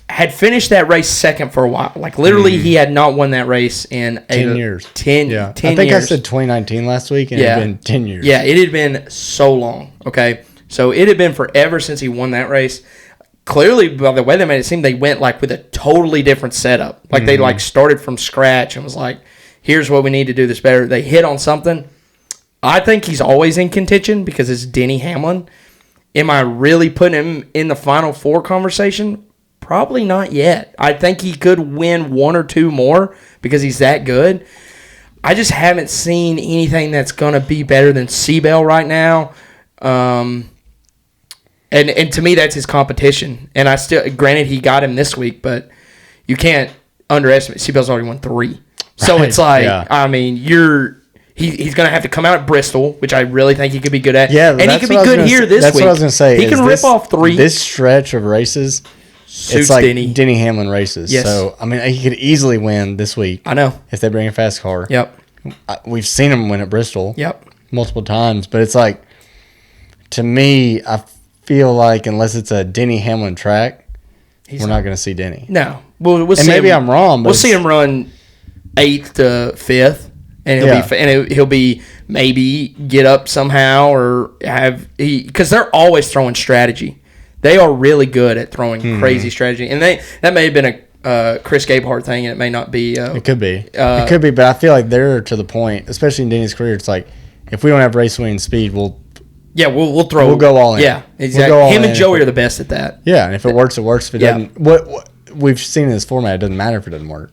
B: had finished that race second for a while. Like literally, he had not won that race in
A: 10 years.
B: 10
A: Yeah.
B: 10
A: I think
B: years.
A: I said 2019 last week, and it had been 10 years.
B: Yeah, it had been so long. Okay. So it had been forever since he won that race. Clearly, by the way they made it seem, they went with a totally different setup. Like they started from scratch and was like, here's what we need to do this better. They hit on something. I think he's always in contention because it's Denny Hamlin. Am I really putting him in the Final Four conversation? Probably not yet. I think he could win one or two more because he's that good. I just haven't seen anything that's going to be better than Seabell right now. And to me, that's his competition. And I still, granted, he got him this week, but you can't underestimate. Seabell's already won 3. So it's like, I mean, he's going to have to come out at Bristol, which I really think he could be good at.
A: Yeah,
B: and he could be good here this week.
A: That's what I was going to say.
B: He can rip off 3.
A: This stretch of races,
B: suits
A: it's like
B: Denny
A: Hamlin races.
B: Yes.
A: So, I mean, he could easily win this week.
B: I know.
A: If they bring a fast car.
B: Yep.
A: We've seen him win at Bristol.
B: Yep.
A: Multiple times. But it's like, to me, I feel like unless it's a Denny Hamlin track, we're not going to see Denny.
B: No. We'll see
A: maybe
B: him,
A: I'm wrong, but
B: we'll see him run 8th to 5th. And he'll be maybe get up somehow or because they're always throwing strategy. They are really good at throwing crazy strategy, and that may have been a Chris Gabehart thing, and it may not be.
A: It could be. It could be, but I feel like they're to the point, especially in Denny's career. It's like if we don't have race winning speed, we'll throw. We'll go all in.
B: Yeah, exactly. Him and Joey are the best at that.
A: Yeah, and if it works, it works. If it doesn't, what we've seen in this format, it doesn't matter if it doesn't work.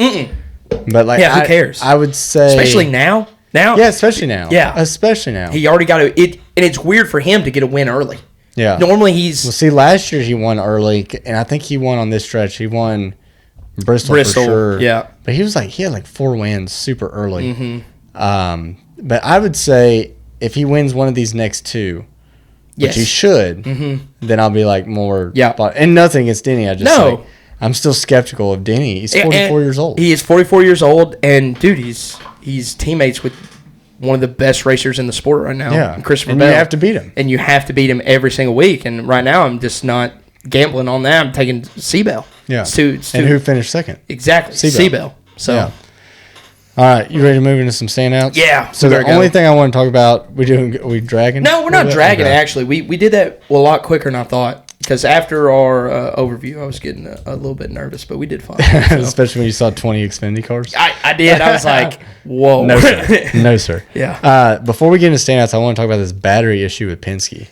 A: But
B: who cares?
A: I would say,
B: especially now.
A: Yeah, especially now.
B: Yeah,
A: especially now.
B: He already got it, and it's weird for him to get a win early.
A: Yeah.
B: Normally he's.
A: Well, see, last year he won early, and I think he won on this stretch. He won Bristol for sure.
B: Yeah.
A: But he had 4 wins super early. But I would say if he wins one of these next 2, which he should, then I'll be more.
B: Yeah.
A: And nothing against Denny. I just I'm still skeptical of Denny. He's 44 years old.
B: He is 44 years old, and dude, he's teammates with one of the best racers in the sport right now.
A: Yeah,
B: Christopher
A: and
B: Bell.
A: you have to beat him.
B: And you have to beat him every single week. And right now, I'm just not gambling on that. I'm taking Seabell.
A: Yeah.
B: And
A: who finished second?
B: Exactly. Seabell. So.
A: Yeah. All right, you ready to move into some standouts?
B: Yeah.
A: So the only thing I want to talk about, we dragging?
B: No, we're not dragging it, actually. We did that a lot quicker than I thought. Because after our overview, I was getting a little bit nervous, but we did fine. So.
A: Especially when you saw 20 Xfinity cars.
B: I did. I was like, whoa.
A: No, sir. No, sir.
B: Yeah.
A: Before we get into standouts, I want to talk about this battery issue with Penske.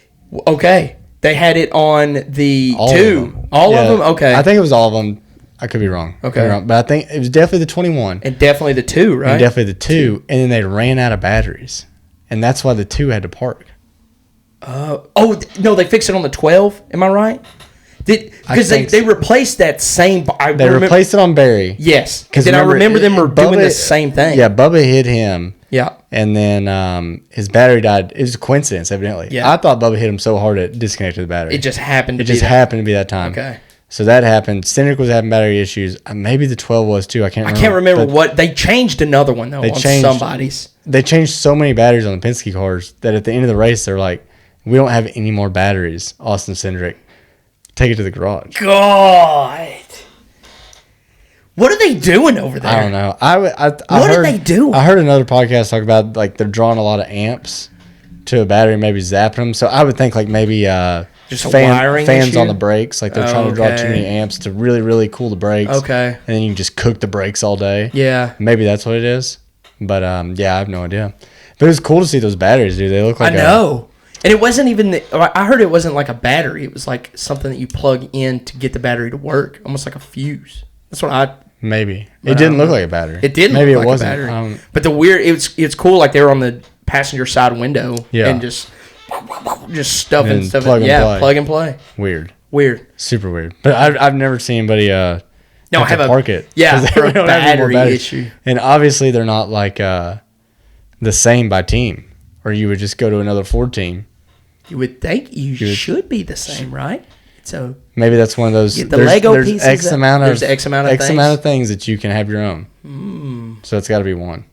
B: Okay. They had it on the
A: all
B: 2.
A: Of them.
B: All of them? Okay.
A: I think it was all of them. I could be wrong.
B: Okay.
A: But I think it was definitely the 21.
B: And definitely the 2, right?
A: And definitely the 2. And then they ran out of batteries. And that's why the 2 had to park.
B: No, they fixed it on the 12. Am I right? Because they replaced that same.
A: Replaced it on Barry.
B: Yes. Because I remember them were doing the same thing.
A: Yeah, Bubba hit him.
B: Yeah.
A: And then his battery died. It was a coincidence, evidently.
B: Yeah.
A: I thought Bubba hit him so hard it disconnected the battery.
B: It just happened to
A: be that time.
B: Okay.
A: So that happened. Cindric was having battery issues. Maybe the 12 was too. I can't remember.
B: I can't remember what. They changed another one, though, on somebody's.
A: They changed so many batteries on the Penske cars that at the end of the race, they're like, we don't have any more batteries, Austin Cindric. Take it to the garage.
B: God. What are they doing over there?
A: I don't know. What
B: are they doing?
A: I heard another podcast talk about like they're drawing a lot of amps to a battery, maybe zapping them. So I would think like maybe
B: just a wiring
A: fans
B: issue?
A: on the brakes. Like they're trying to draw too many amps to really, really cool the brakes.
B: Okay.
A: And then you can just cook the brakes all day.
B: Yeah.
A: Maybe that's what it is. But yeah, I have no idea. But it was cool to see those batteries, dude. They look like
B: I know. And it wasn't even I heard it wasn't like a battery. It was like something that you plug in to get the battery to work, almost like a fuse. That's what
A: maybe. It didn't look like a battery.
B: It didn't
A: maybe
B: look
A: it
B: like
A: wasn't.
B: a battery. But the weird it's cool like they were on the passenger side window and just stuffing stuff.
A: Plug and
B: play. Weird.
A: Super weird. But I've never seen anybody have to park it.
B: Yeah, for a battery issue.
A: And obviously they're not like the same by team. Or you would just go to another Ford team.
B: You would think you should be the same, right? So
A: maybe that's one of those.
B: Get the Lego pieces.
A: There's X amount
B: of
A: things that you can have your own. So it's got to be one.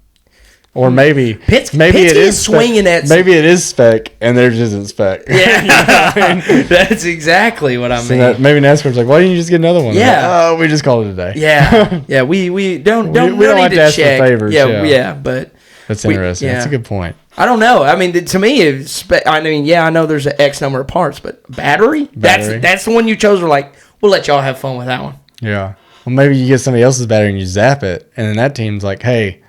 A: Or maybe
B: Penske
A: it is
B: swinging at.
A: Maybe it is spec and theirs isn't spec.
B: Yeah, that's exactly what I mean.
A: Maybe NASCAR's like, why didn't you just get another one?
B: Yeah,
A: like, we just called it a day.
B: Yeah, we don't
A: we don't
B: need
A: like to ask for favors.
B: Yeah, but
A: that's interesting. That's a good point.
B: I don't know. I mean, to me, I know there's an X number of parts, but battery? That's the one you chose. We're like, we'll let y'all have fun with that one.
A: Yeah. Well, maybe you get somebody else's battery and you zap it, and then that team's like, hey,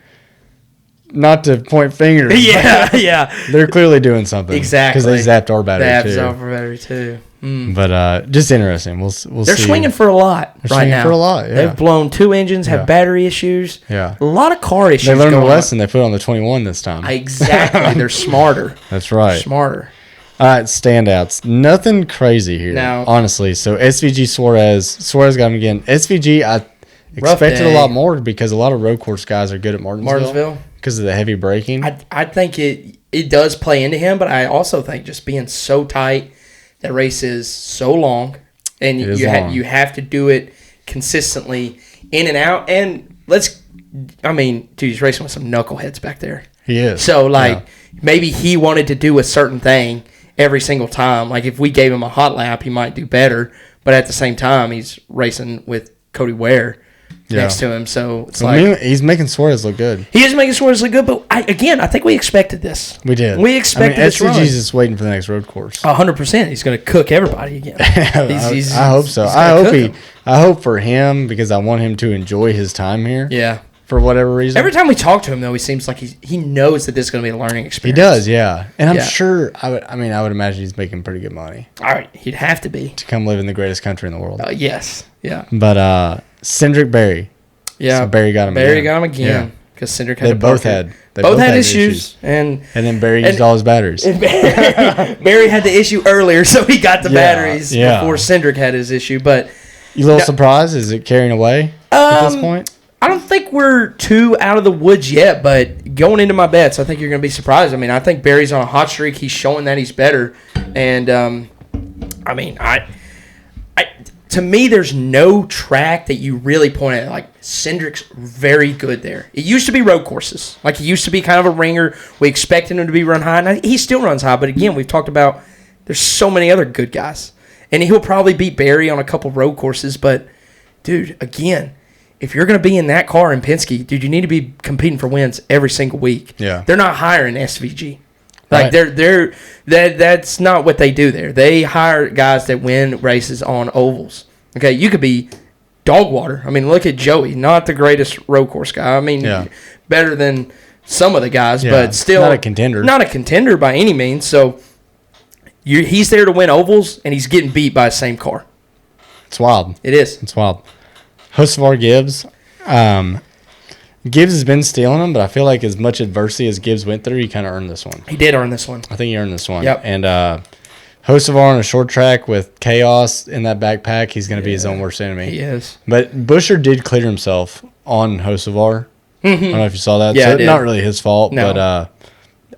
A: not to point fingers.
B: Yeah.
A: They're clearly doing something.
B: Exactly.
A: Because they zapped our battery,
B: They zapped our battery, too.
A: But just interesting. We'll see.
B: They're swinging for a lot right now.
A: For a lot, yeah.
B: They've blown 2 engines, have battery issues.
A: Yeah.
B: A lot of car issues.
A: They learned the lesson. They put it on the 21 this time.
B: Exactly. They're smarter.
A: That's right.
B: Smarter.
A: All right, standouts. Nothing crazy here, honestly. So SVG Suarez got him again. SVG, I expected a lot more because a lot of road course guys are good at Martinsville. Because of the heavy braking.
B: I think it does play into him, but I also think just being so tight, that race is so long, and you have to do it consistently in and out. And dude, he's racing with some knuckleheads back there.
A: He is.
B: So, maybe he wanted to do a certain thing every single time. Like, if we gave him a hot lap, he might do better. But at the same time, he's racing with Cody Ware next to him. So, it's
A: he's making Suarez look good.
B: He is making Suarez look good, but I think we expected this.
A: We did.
B: We expected this run.
A: SVG's just waiting for the next road course.
B: 100%. He's going to cook everybody again.
A: I hope so. I hope for him because I want him to enjoy his time here.
B: Yeah.
A: For whatever reason.
B: Every time we talk to him, though, he seems like he knows that this is going to be a learning experience.
A: He does, yeah. And I'm sure, I would imagine he's making pretty good money.
B: All right. He'd have to be.
A: To come live in the greatest country in the world.
B: Yes. Yeah.
A: But Cindric Barry.
B: Yeah.
A: So Barry got him
B: again. Because Cindric had
A: They both had
B: issues. And
A: then Barry used all his batteries.
B: Barry had the issue earlier, so he got the batteries before Cindric had his issue. But
A: you a little surprised? Is it carrying away at this point?
B: I don't think we're too out of the woods yet, but going into my bets, I think you're going to be surprised. I mean, I think Barry's on a hot streak. He's showing that he's better. And, to me, there's no track that you really point at. Like, Cindric's very good there. It used to be road courses. Like, he used to be kind of a ringer. We expected him to be run high. And he still runs high. But, again, we've talked about there's so many other good guys. And he'll probably beat Barry on a couple road courses. But, dude, again, if you're going to be in that car in Penske, dude, you need to be competing for wins every single week.
A: Yeah.
B: They're not hiring SVG. Like, that's not what they do there. They hire guys that win races on ovals. Okay, you could be dog water. I mean, look at Joey, not the greatest road course guy. I mean, better than some of the guys, but still
A: not a contender.
B: Not a contender by any means. So he's there to win ovals, and he's getting beat by the same car.
A: It's wild.
B: It is.
A: It's wild. Hocevar Gibbs. Gibbs has been stealing them, but I feel like as much adversity as Gibbs went through, he kind of earned this one.
B: He did earn this one.
A: I think he earned this one.
B: Yep.
A: And Hocevar on a short track with chaos in that backpack, he's going to be his own worst enemy.
B: He is.
A: But Buescher did clear himself on Hocevar. I don't know if you saw that.
B: Yeah,
A: so not really his fault,
B: no.
A: but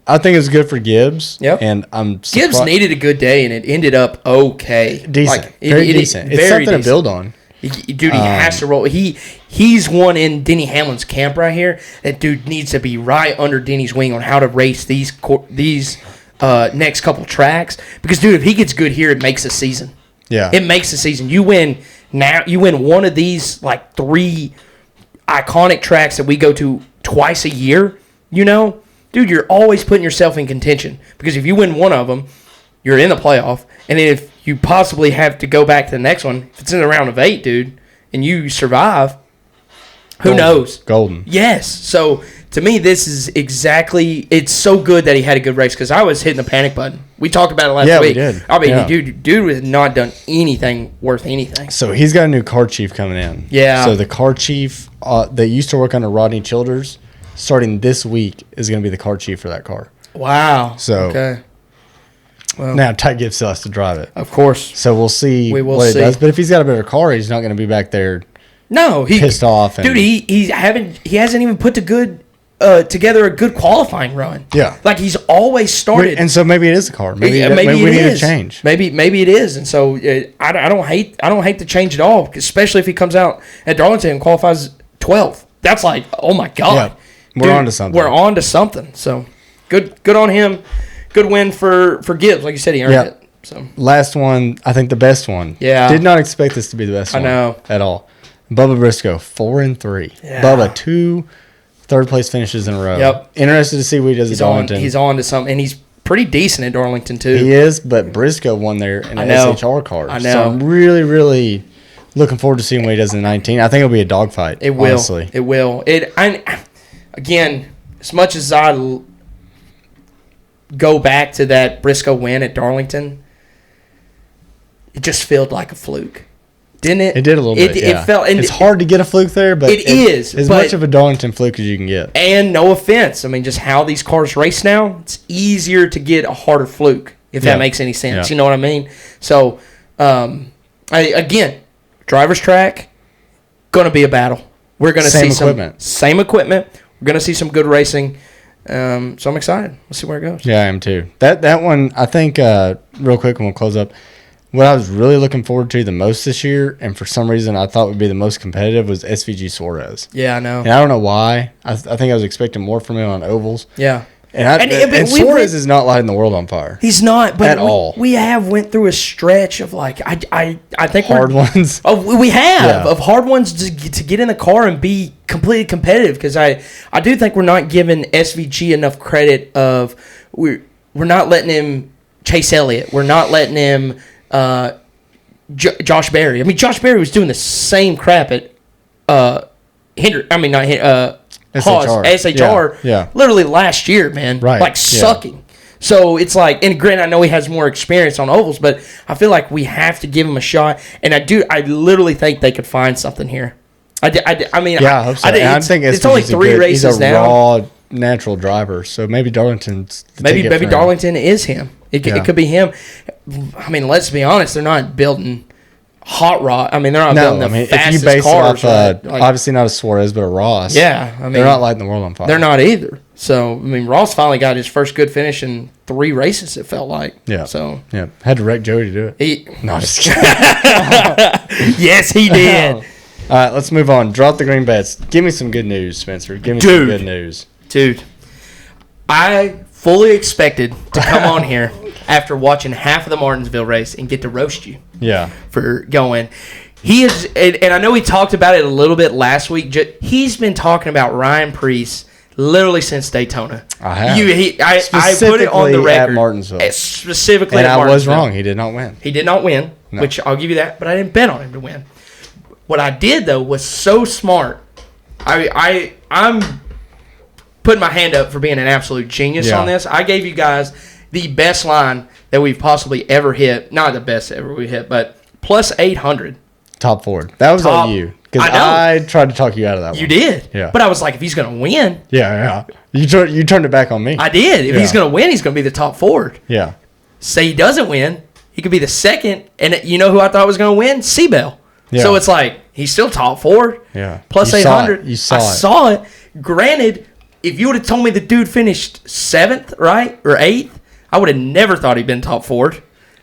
A: I think it's good for Gibbs.
B: Yep.
A: And I'm
B: Gibbs needed a good day, and it ended up okay.
A: Decent.
B: Like,
A: Very decent. It's something to build on.
B: Dude, he has to roll. He's one in Denny Hamlin's camp right here. That dude needs to be right under Denny's wing on how to race these next couple tracks. Because, dude, if he gets good here, it makes a season.
A: Yeah.
B: It makes a season. You win one of these, like, 3 iconic tracks that we go to twice a year, dude, you're always putting yourself in contention. Because if you win one of them, you're in the playoff. And if you possibly have to go back to the next one, if it's in the round of 8, dude, and you survive, who knows?
A: Golden.
B: Yes. So, to me, this is exactly – it's so good that he had a good race because I was hitting the panic button. We talked about it last week.
A: Yeah, we did.
B: I mean, dude has not done anything worth anything.
A: So, he's got a new car chief coming in.
B: Yeah.
A: So, the car chief that used to work under Rodney Childers, starting this week, is going to be the car chief for that car.
B: Wow.
A: So,
B: okay. Well,
A: now Ty Gibbs still has to drive it.
B: Of course.
A: So, we'll see what it does. But if he's got a better car, he's not going to be back there pissed off.
B: Dude, he hasn't even put together a good qualifying run.
A: Yeah.
B: Like, he's always started.
A: And so maybe it is the car. Maybe we need a change.
B: Maybe it is. And so I don't hate the change at all, especially if he comes out at Darlington and qualifies 12th. That's like, oh my God.
A: Yeah. We're on to something.
B: We're on to something. So good on him. Good win for Gibbs. Like you said, he earned it. So
A: last one, I think the best one.
B: Yeah.
A: Did not expect this to be the best one.
B: I know.
A: At all. Bubba Briscoe, 4-3.
B: Yeah.
A: Bubba, 2 third-place finishes in a row.
B: Yep.
A: Interested to see what he does at Darlington.
B: He's on to something, and he's pretty decent at Darlington, too.
A: He is, but Briscoe won there in an SHR car.
B: I know.
A: So I'm really, really looking forward to seeing what he does in 19. I think it'll be a dogfight,
B: It will.
A: honestly.
B: It will. Again, as much as I go back to that Briscoe win at Darlington, it just felt like a fluke. Didn't it?
A: It did a little bit, yeah.
B: It felt, and
A: it's hard to get a fluke there, but
B: it is
A: as much of a Darlington fluke as you can get.
B: And no offense, I mean, just how these cars race now, it's easier to get a harder fluke, if that makes any sense.
A: Yeah.
B: You know what I mean? So, again, driver's track, going to be a battle. We're going to see same equipment. We're going to see some good racing. So I'm excited. Let's see where it goes.
A: Yeah, I am too. That one, I think, real quick, and we'll close up. What I was really looking forward to the most this year, and for some reason I thought would be the most competitive, was SVG Suarez.
B: Yeah, I know.
A: And I don't know why. I think I was expecting more from him on ovals.
B: Yeah.
A: And Suarez is not lighting the world on fire.
B: He's not, but
A: at all.
B: We have went through a stretch of like I think
A: hard ones.
B: Oh, we have of hard ones to get in the car and be completely competitive, because I do think we're not giving SVG enough credit. We're not letting him Chase Elliott. We're not letting him Josh Berry. I mean, Josh Berry was doing the same crap at SHR.
A: Yeah.
B: Literally last year, man.
A: Right.
B: Like sucking. So it's like, and granted, I know he has more experience on ovals, but I feel like we have to give him a shot. And I literally think they could find something here. I hope so. I think
A: it's
B: only 3 races now.
A: He's a raw, natural driver, so maybe Darlington's
B: maybe Darlington is him. It could be him. I mean, let's be honest, they're not building hot rod. I mean, they're not building the fastest
A: if you base
B: cars.
A: It off, obviously not a Suarez, but a Ross.
B: Yeah, I mean,
A: they're not lighting the world on fire.
B: They're not either. So, I mean, Ross finally got his first good finish in 3 races, it felt like.
A: Yeah.
B: So,
A: yeah. Had to wreck Joey to do it. No, just kidding.
B: Yes, he did.
A: All right, let's move on. Drop the green bets. Give me some good news, Spencer. Give me some good news.
B: Dude, I fully expected to come on here after watching half of the Martinsville race and get to roast you.
A: Yeah.
B: For going. He is, and I know we talked about it a little bit last week. He's been talking about Ryan Preece literally since Daytona.
A: I have.
B: I put it on the record.
A: At Martinsville.
B: Specifically
A: and
B: at Martinsville.
A: I was wrong. He did not win.
B: He did not win, which I'll give you that, but I didn't bet on him to win. What I did, though, was so smart. I'm putting my hand up for being an absolute genius on this. I gave you guys the best line that we've possibly ever hit. Not the best ever we hit, but plus 800.
A: Top 4. That was on you. Because I tried to talk you out of that one.
B: You did.
A: Yeah.
B: But I was like, if he's going to win.
A: Yeah. You turned it back on me.
B: I did. If he's going to win, he's going to be the top forward.
A: Yeah.
B: Say he doesn't win, he could be the second. And you know who I thought was going to win? Seabell. Yeah. So it's like, he's still top 4.
A: Yeah.
B: Plus
A: you
B: 800.
A: Saw it.
B: I saw it. Granted, if you would have told me the dude finished 7th, right, or 8th, I would have never thought he'd been top 4.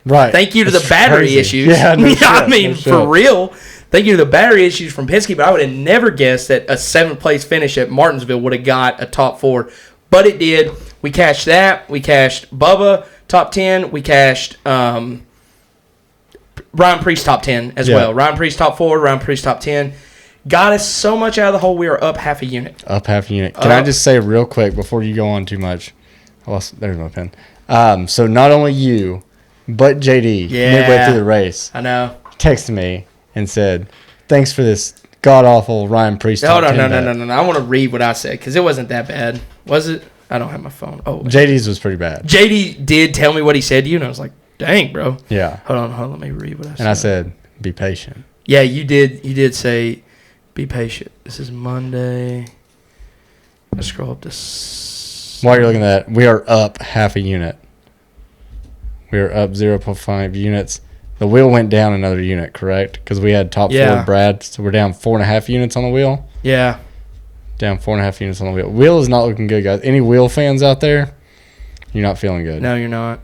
A: Right.
B: Thank you to
A: That's
B: the battery
A: crazy.
B: issues.
A: Yeah, no
B: I
A: shit,
B: mean,
A: no
B: for
A: shit.
B: real. Thank you to the battery issues from Penske, but I would have never guessed that a 7th place finish at Martinsville would have got a top 4. But it did. We cashed that. We cashed Bubba top 10. We cashed Ryan Priest top 10 as well. Ryan Priest top 4. Ryan Priest top 10. Got us so much out of the hole, we are up half a unit.
A: Up half a unit. Can I just say real quick before you go on too much? There's my pen. So not only you, but JD, midway through the race,
B: I know,
A: texted me and said, "Thanks for this god awful Ryan Priest."
B: No. I want to read what I said because it wasn't that bad, was it? I don't have my phone. Oh,
A: JD's was pretty bad.
B: JD did tell me what he said to you, and I was like, "Dang, bro."
A: Yeah.
B: Hold on. Let me read what I said.
A: And I said, "Be patient."
B: Yeah, you did. You did say, "Be patient." This is Monday. Let's scroll up to.
A: While you're looking at that, we are up half a unit. We are up 0.5 units. The wheel went down another unit, correct? Because we had top 4 Brad, so we're down 4.5 units on the wheel.
B: Yeah.
A: Down 4.5 units on the wheel. Wheel is not looking good, guys. Any wheel fans out there? You're not feeling good.
B: No, you're not.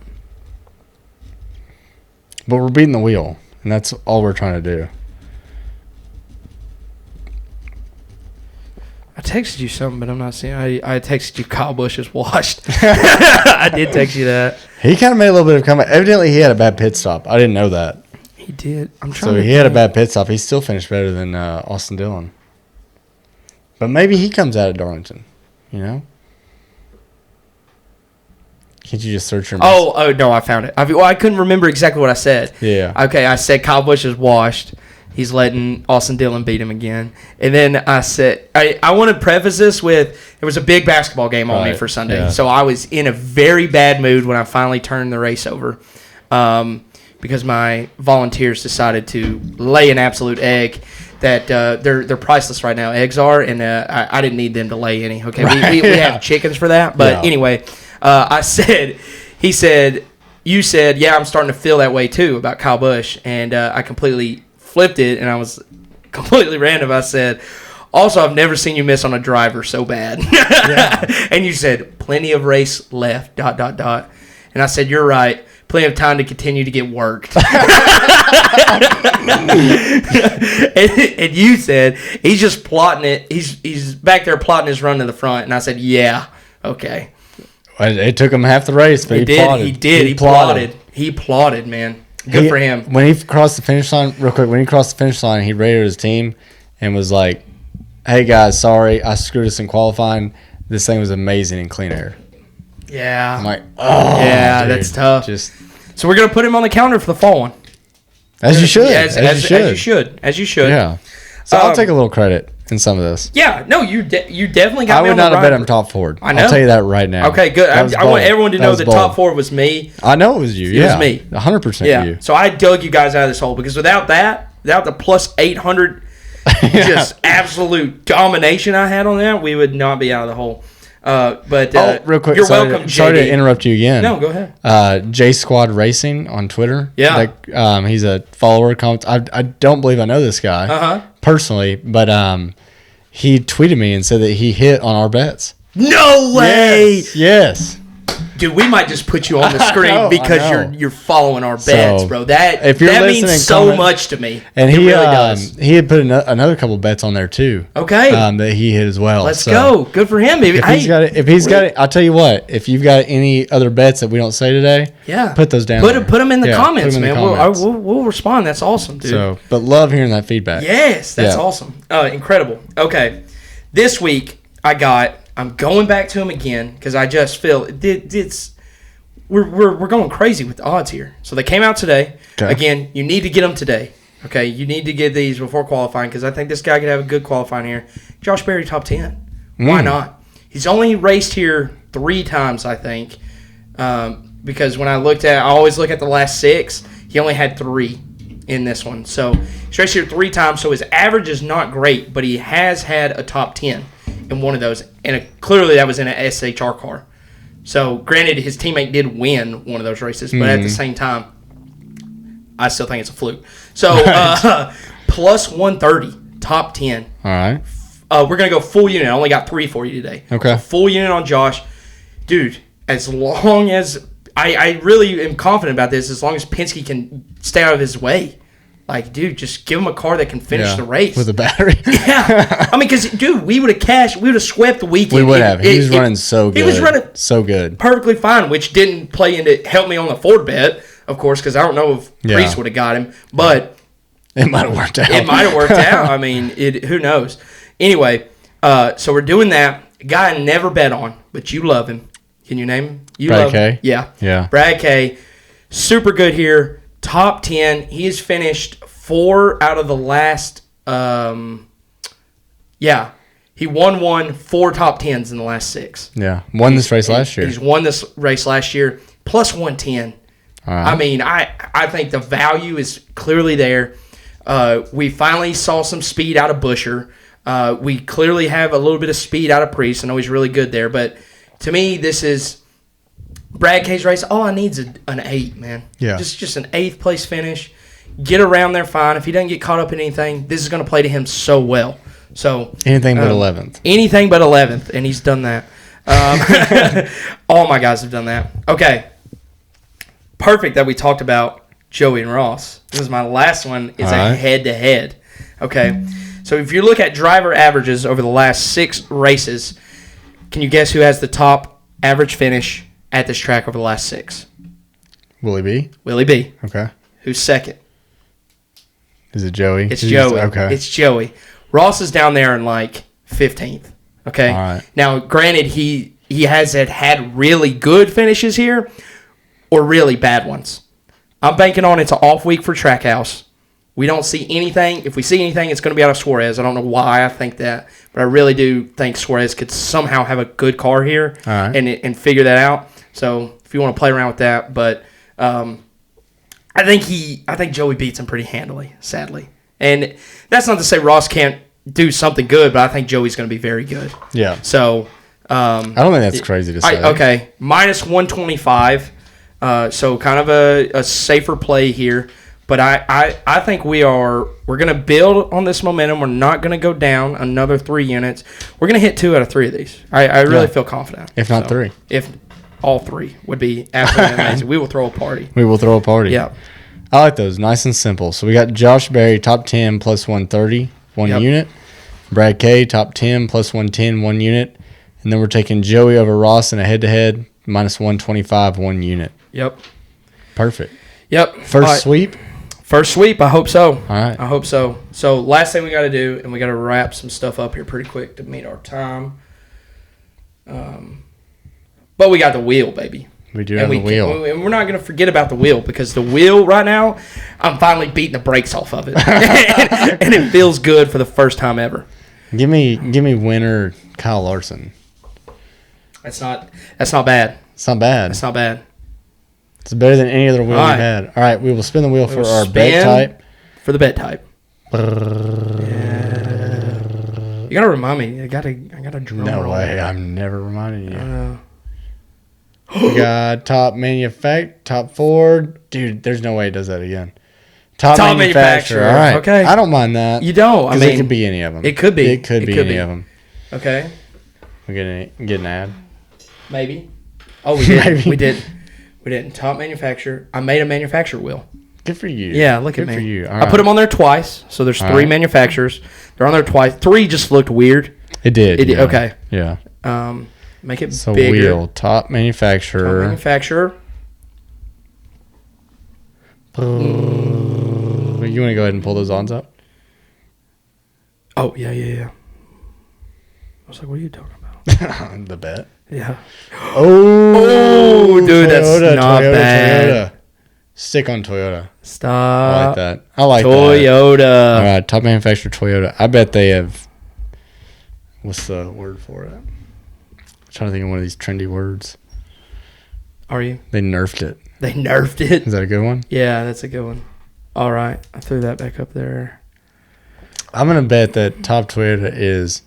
A: But we're beating the wheel, and that's all we're trying to do.
B: I texted you something, but I'm not seeing. I texted you Kyle Busch is washed. I did text you that.
A: He kind of made a little bit of comeback. Evidently, he had a bad pit stop. I didn't know that.
B: He did. I'm trying.
A: So he had a bad pit stop. He still finished better than Austin Dillon. But maybe he comes out of Darlington. You know? Can't you just search your?
B: Oh no, I found it. I couldn't remember exactly what I said.
A: Yeah.
B: Okay, I said Kyle Busch is washed. He's letting Austin Dillon beat him again. And then I said, I want to preface this with, there was a big basketball game on me for Sunday.
A: Yeah.
B: So I was in a very bad mood when I finally turned the race over because my volunteers decided to lay an absolute egg that they're priceless right now. Eggs are, and I didn't need them to lay any. Okay, we have chickens for that. But anyway, he said, you said, yeah, I'm starting to feel that way too about Kyle Busch. And I completely flipped it, and I was completely random. I said, also, I've never seen you miss on a driver so bad. Yeah. And you said, plenty of race left, ... And I said, you're right. Plenty of time to continue to get worked. and you said, he's just plotting it. He's back there plotting his run to the front. And I said, yeah, okay.
A: It took him half the race, but he plotted.
B: He did. He plotted. He plotted, man. Good for him.
A: When he crossed the finish line, real quick, he rated his team and was like, hey, guys, sorry, I screwed us in qualifying. This thing was amazing in clean air.
B: Yeah.
A: I'm like, oh,
B: yeah,
A: dude,
B: that's tough.
A: So
B: we're going to put him on the calendar for the fall one.
A: As you should.
B: As you should.
A: Yeah. So I'll take a little credit in some of this.
B: Yeah. No, you definitely got
A: I
B: me
A: would
B: on
A: not
B: the
A: have bet him top 4.
B: I know.
A: I'll tell you that right now.
B: Okay, good. I want everyone to know that top 4 was me.
A: I know it was you.
B: It was me.
A: 100% you.
B: So I dug you guys out of this hole because without the plus 800 just absolute domination I had on that, we would not be out of the hole. But
A: real quick,
B: you're welcome, JD.
A: Sorry to interrupt you again.
B: No, go ahead.
A: J Squad Racing on Twitter.
B: Yeah.
A: He's a follower. I don't believe I know this guy personally, but he tweeted me and said that he hit on our bets.
B: No way!
A: Yes.
B: Dude, we might just put you on the screen because you're following our bets, bro. That means so much to me.
A: And
B: it
A: he
B: really does.
A: He had put another couple bets on there too.
B: Okay.
A: That he hit as well.
B: Let's go. Good for him, baby.
A: If he's got it, I'll tell you what. If you've got any other bets that we don't say today, put those down.
B: Put them in the comments, man. We'll respond. That's awesome, dude.
A: But love hearing that feedback.
B: Yes, that's awesome. Incredible. Okay, this week I'm going back to him again because I just feel we're going crazy with the odds here. So they came out today. Okay. Again, you need to get them today. Okay, you need to get these before qualifying because I think this guy could have a good qualifying here. Josh Berry top 10. Why not? He's only raced here 3 times, I think. Because when I always look at the last 6. He only had 3 in this one. So he's raced here 3 times. So his average is not great, but he has had a top 10 in one of those, and clearly that was in an SHR car. So, granted, his teammate did win one of those races, but at the same time, I still think it's a fluke. So, plus 130, top 10.
A: All right.
B: We're going to go full unit. I only got 3 for you today.
A: Okay.
B: Full unit on Josh. Dude, as long as I really am confident about this, as long as Penske can stay out of his way. Like, dude, just give him a car that can finish the race.
A: With a battery.
B: Yeah. I mean, because, dude, we would have swept the weekend.
A: We would have. He was running so good.
B: He was running
A: so good.
B: Perfectly fine, which didn't play into help me on the Ford bet, of course, because I don't know if Reese would have got him. But
A: it might have worked out.
B: It might have worked out. I mean, who knows? Anyway, so we're doing that. A guy I never bet on, but you love him. Can you name him? You
A: Brad
B: love
A: K?
B: him. Yeah.
A: Yeah.
B: Brad K. Super good here. Top 10. He has finished 4 out of the last he won 4 top 10s in the last 6.
A: Yeah. Won this race last year.
B: He's won this race last year, plus 110. I mean, I think the value is clearly there. We finally saw some speed out of Busher. We clearly have a little bit of speed out of Priest. I know he's really good there, but to me, this is Brad K's race. All I need is an 8, man.
A: Yeah.
B: Just an 8th place finish. Get around there fine. If he doesn't get caught up in anything, this is going to play to him so well. So
A: anything but 11th.
B: Anything but 11th, and he's done that. All my guys have done that. Okay. Perfect that we talked about Joey and Ross. This is my last one. It's a head-to-head. Okay. So if you look at driver averages over the last 6 races, can you guess who has the top average finish at this track over the last 6?
A: Willie B?
B: Willie B.
A: Okay.
B: Who's second?
A: Is it Joey?
B: It's Joey.
A: Okay.
B: It's Joey. Ross is down there in like 15th. Okay.
A: All right.
B: Now, granted, he has had really good finishes here or really bad ones. I'm banking on it's an off week for Trackhouse. We don't see anything. If we see anything, it's going to be out of Suarez. I don't know why I think that, but I really do think Suarez could somehow have a good car here and figure that out. So if you want to play around with that, but I think Joey beats him pretty handily, sadly. And that's not to say Ross can't do something good, but I think Joey's going to be very good.
A: Yeah.
B: So
A: I don't think that's crazy to say.
B: Okay, minus 125. So kind of a safer play here. But I think we're going to build on this momentum. We're not going to go down another 3 units. We're going to hit 2 out of 3 of these. I really feel confident.
A: If not 3.
B: If all 3 would be absolutely amazing. We will throw a party.
A: We will throw a party.
B: Yeah.
A: I like those. Nice and simple. So we got Josh Berry, top 10, plus 130, 1 unit. Brad K, top 10, plus 110, 1 unit. And then we're taking Joey over Ross in a head-to-head, minus 125, 1 unit.
B: Yep.
A: Perfect.
B: Yep.
A: First sweep?
B: First sweep, I hope so.
A: All right.
B: I hope so. So last thing we got to do, and we got to wrap some stuff up here pretty quick to meet our time. But we got the wheel, baby.
A: We do have the wheel.
B: And we're not going to forget about the wheel because the wheel right now, I'm finally beating the brakes off of it. And it feels good for the first time ever.
A: Give me winner Kyle Larson.
B: That's not bad.
A: It's not bad.
B: That's not bad.
A: It's better than any other wheel we've had. All right, we will spin the wheel for our bet type.
B: For the bet type. Yeah. You gotta remind me. I gotta drum roll.
A: No way. I'm never reminding you. We got top Ford. Dude, there's no way it does that again. Top manufacturer. All right.
B: Okay.
A: I don't mind that.
B: You don't. I mean,
A: it could be any of them.
B: It could be.
A: It could be any of them.
B: Okay.
A: We get an ad.
B: Maybe. Oh, we did. Maybe. We didn't. Top manufacturer. I made a manufacturer wheel.
A: Good for you.
B: Yeah, look at me.
A: Good for you.
B: I put them on there twice, so there's 3 manufacturers. They're on there twice. 3 just looked weird.
A: It did.
B: Yeah. Okay.
A: Yeah.
B: Make it
A: so
B: bigger.
A: Wheel, top manufacturer.
B: You want to
A: go ahead and pull those ons up?
B: Oh, yeah. I was like, what are you talking about?
A: The bet?
B: Yeah.
A: Oh,
B: dude, that's not bad.
A: Toyota. Stick on Toyota.
B: Stop.
A: I like that. I like
B: Toyota.
A: that. All right, top manufacturer Toyota. I bet they have. What's the word for it? I'm trying to think of one of these trendy words.
B: Are you?
A: They nerfed it.
B: They nerfed it.
A: Is that a good one?
B: Yeah, that's a good one. All right, I threw that back up there.
A: I'm gonna bet that top Toyota is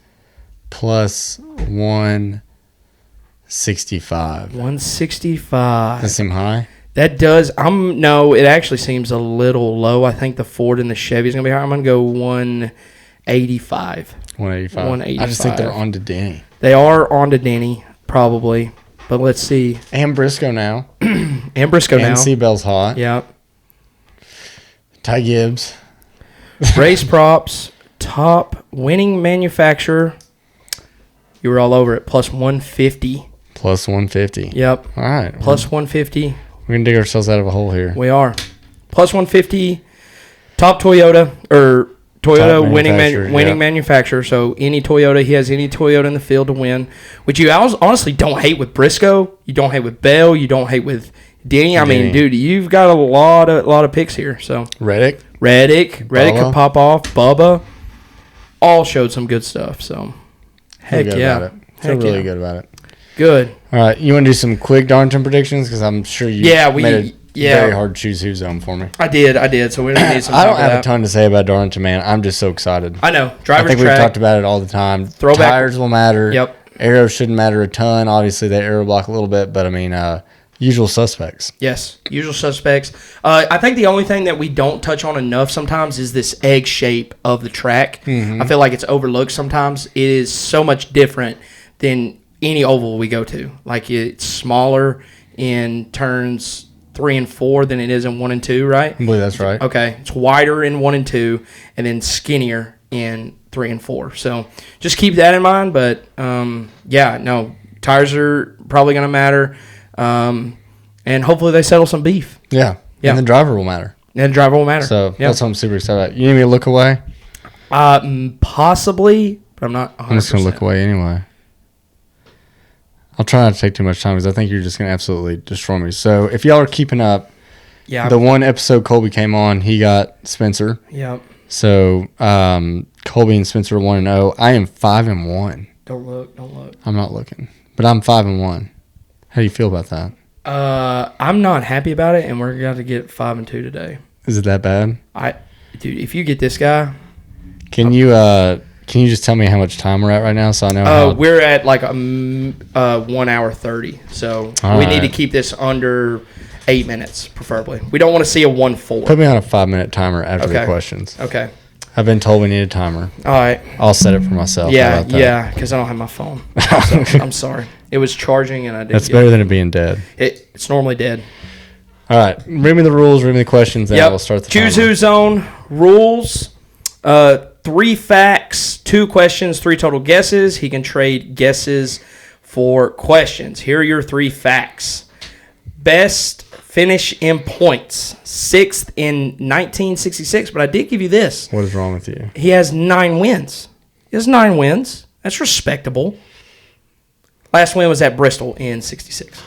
A: plus 165.
B: 165.
A: Does that seem high?
B: That does. No, it actually seems a little low. I think the Ford and the Chevy is gonna be high. I'm gonna go 185.
A: 185.
B: 185.
A: I just think they're on to Denny.
B: They are on to Denny, probably. But let's see.
A: And Briscoe now.
B: And Briscoe now.
A: And Seabell's hot.
B: Yep.
A: Ty Gibbs.
B: Race props, top winning manufacturer. You were all over it. Plus 150.
A: Plus 150.
B: Yep.
A: All right.
B: Plus 150.
A: We're going to dig ourselves out of a hole here.
B: We are. Plus 150. Top Toyota, or Toyota
A: Top
B: winning manufacturer. So any Toyota, he has any Toyota in the field to win, which you honestly don't hate with Briscoe. You don't hate with Bell. You don't hate with Denny. I mean, dude, you've got a lot of picks here. So
A: Reddick
B: could pop off. Bubba, all showed some good stuff. So heck yeah,
A: Feel really good about it.
B: Good.
A: All right, you want to do some quick Darlington predictions because I'm sure you made it very hard to choose who's zone for me.
B: I did. So we need some.
A: I don't have a ton to say about Darlington, man. I'm just so excited.
B: I know.
A: I think we've talked about it all the time.
B: Throwback.
A: Tires will matter.
B: Yep.
A: Arrows shouldn't matter a ton. Obviously, they arrow block a little bit, but I mean, usual suspects.
B: Yes, usual suspects. I think the only thing that we don't touch on enough sometimes is this egg shape of the track. Mm-hmm. I feel like it's overlooked sometimes. It is so much different than any oval we go to. Like, it's smaller in turns 3 and 4 than it is in 1 and 2, right?
A: I believe that's right.
B: Okay. It's wider in 1 and 2 and then skinnier in 3 and 4. So just keep that in mind. But, tires are probably going to matter. And hopefully they settle some beef.
A: Yeah. And the driver will matter. So that's what I'm super excited about. You need me to look away?
B: Possibly, but I'm not 100%.
A: I'm just going to look away anyway. I'll try not to take too much time because I think you're just going to absolutely destroy me. So if y'all are keeping up, the one episode Colby came on, he got Spencer.
B: Yep.
A: So Colby and Spencer are 1-0. I am 5-1.
B: Don't look.
A: I'm not looking, but I'm 5-1. How do you feel about that?
B: I'm not happy about it, and we're going to get 5-2 today.
A: Is it that bad?
B: Dude, if you get this guy,
A: can you just tell me how much time we're at right now so I know?
B: We're at like 1 hour 30, so we need to keep this under 8 minutes, preferably. We don't want to see a 1-4.
A: Put me on a 5-minute timer after the questions.
B: Okay.
A: I've been told we need a timer.
B: All right.
A: I'll set it for myself.
B: Yeah, because I don't have my phone. So, I'm sorry. It was charging, and I didn't.
A: That's better than it being dead.
B: It's normally dead.
A: All right. Read me the rules. Read me the questions, and we'll start the timer.
B: Choose who's zone rules. 3 facts, 2 questions, 3 total guesses. He can trade guesses for questions. Here are your 3 facts. Best finish in points, 6th in 1966. But I did give you this.
A: What is wrong with you?
B: He has 9 wins. That's respectable. Last win was at Bristol in 66.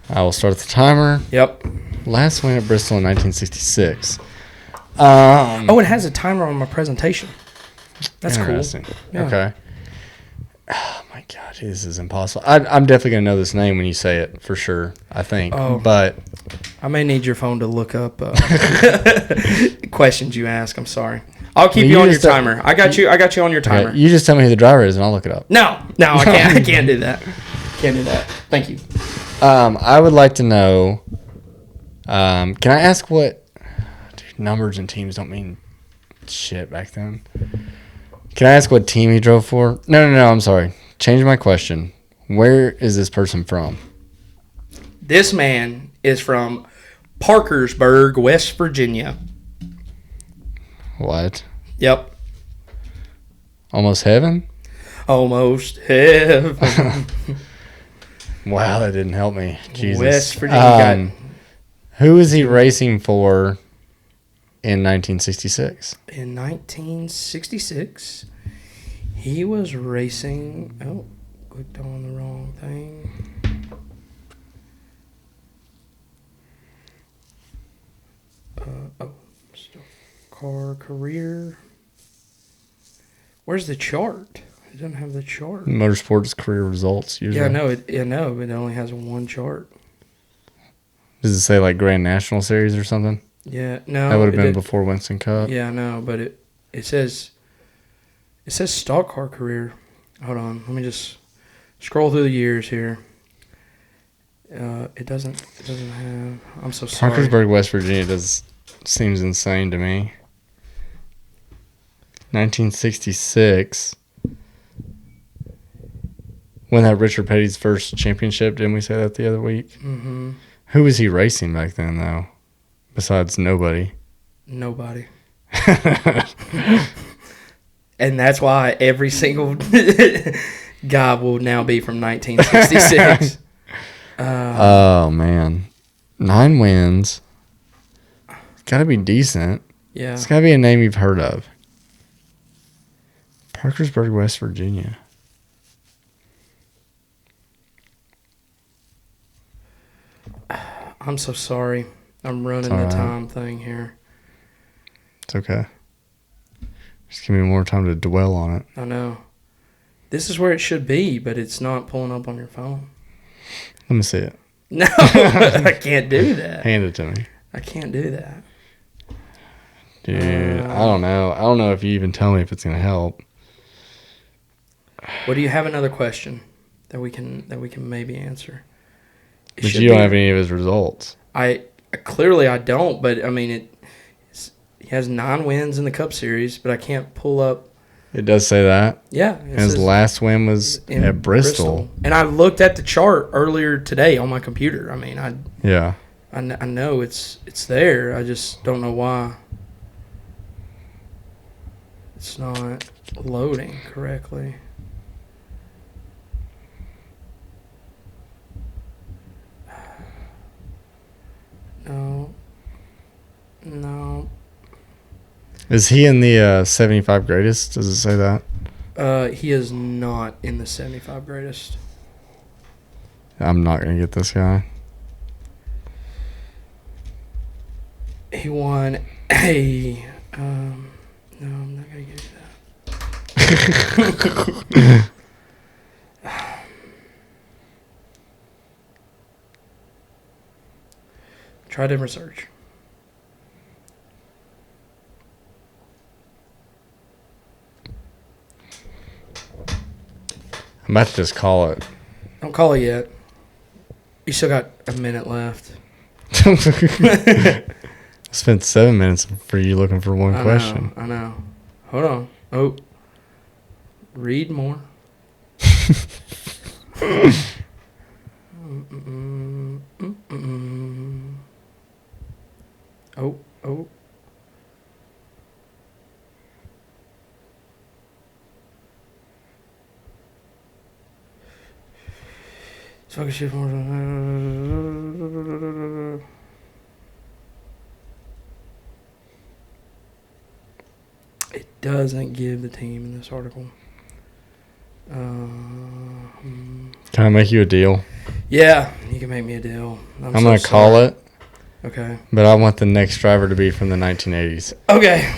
A: I will start the timer.
B: Yep.
A: Last win at Bristol in 1966.
B: It has a timer on my presentation. That's cool.
A: Yeah. Okay. Oh, my God. This is impossible. I'm definitely going to know this name when you say it, for sure, I think. But
B: I may need your phone to look up questions you ask. I'm sorry. I'll keep you on your timer. I got you on your timer.
A: Okay, you just tell me who the driver is, and I'll look it up.
B: No, I can't. I can't do that. Can't do that. Thank you.
A: I would like to know, can I ask what... Dude, numbers and teams don't mean shit back then. Can I ask what team he drove for? No, I'm sorry. Change my question. Where is this person from?
B: This man is from Parkersburg, West Virginia.
A: What?
B: Yep.
A: Almost heaven?
B: Almost heaven.
A: Wow, that didn't help me. Jesus.
B: West Virginia.
A: Who is he racing for in 1966?
B: In 1966, he was racing... Oh, clicked on the wrong thing. Car career. Where's the chart? It doesn't have the chart.
A: Motorsports career results usually.
B: Yeah, I know, but it only has one chart.
A: Does it say like Grand National Series or something?
B: Yeah, no.
A: That would have been before Winston Cup.
B: Yeah, no, but it says stock car career. Hold on, let me just scroll through the years here. It doesn't have. I'm so sorry.
A: Parkersburg, West Virginia seems insane to me. 1966. When that Richard Petty's first championship, didn't we say that the other week?
B: Mm-hmm.
A: Who was he racing back then, though? Besides nobody.
B: Nobody. And that's why every single guy will now be from 1966.
A: Oh, man. 9 wins. It's got to be decent.
B: Yeah.
A: It's got to be a name you've heard of. Parkersburg, West Virginia.
B: I'm so sorry. I'm running the time thing here.
A: It's okay. Just give me more time to dwell on it.
B: I know. This is where it should be, but it's not pulling up on your phone.
A: Let me see it.
B: No, I can't do that.
A: Hand it to me.
B: I can't do that.
A: Dude, I don't know. I don't know if you even tell me if it's going to help.
B: Well, do you have another question that we can maybe answer?
A: But you don't have any of his results.
B: I don't, but I mean he has 9 wins in the Cup Series, but I can't pull up.
A: It does say that.
B: Yeah,
A: his last win was at Bristol.
B: And I looked at the chart earlier today on my computer. I mean, I know it's there. I just don't know why it's not loading correctly. No.
A: Is he in the 75 greatest? Does it say that?
B: He is not in the 75 greatest.
A: I'm not going to get this guy.
B: He won a... no, I'm not going to give you that. Try different search.
A: I'm about to just call it.
B: Don't call it yet. You still got a minute left.
A: I spent 7 minutes for you looking for one question.
B: I know. Hold on. Oh. Read more. Oh. Focus shift more. It doesn't give the team in this article.
A: Can I make you a deal?
B: Yeah, you can make me a deal. I'm
A: going to call it.
B: Okay.
A: But I want the next driver to be from the 1980s.
B: Okay.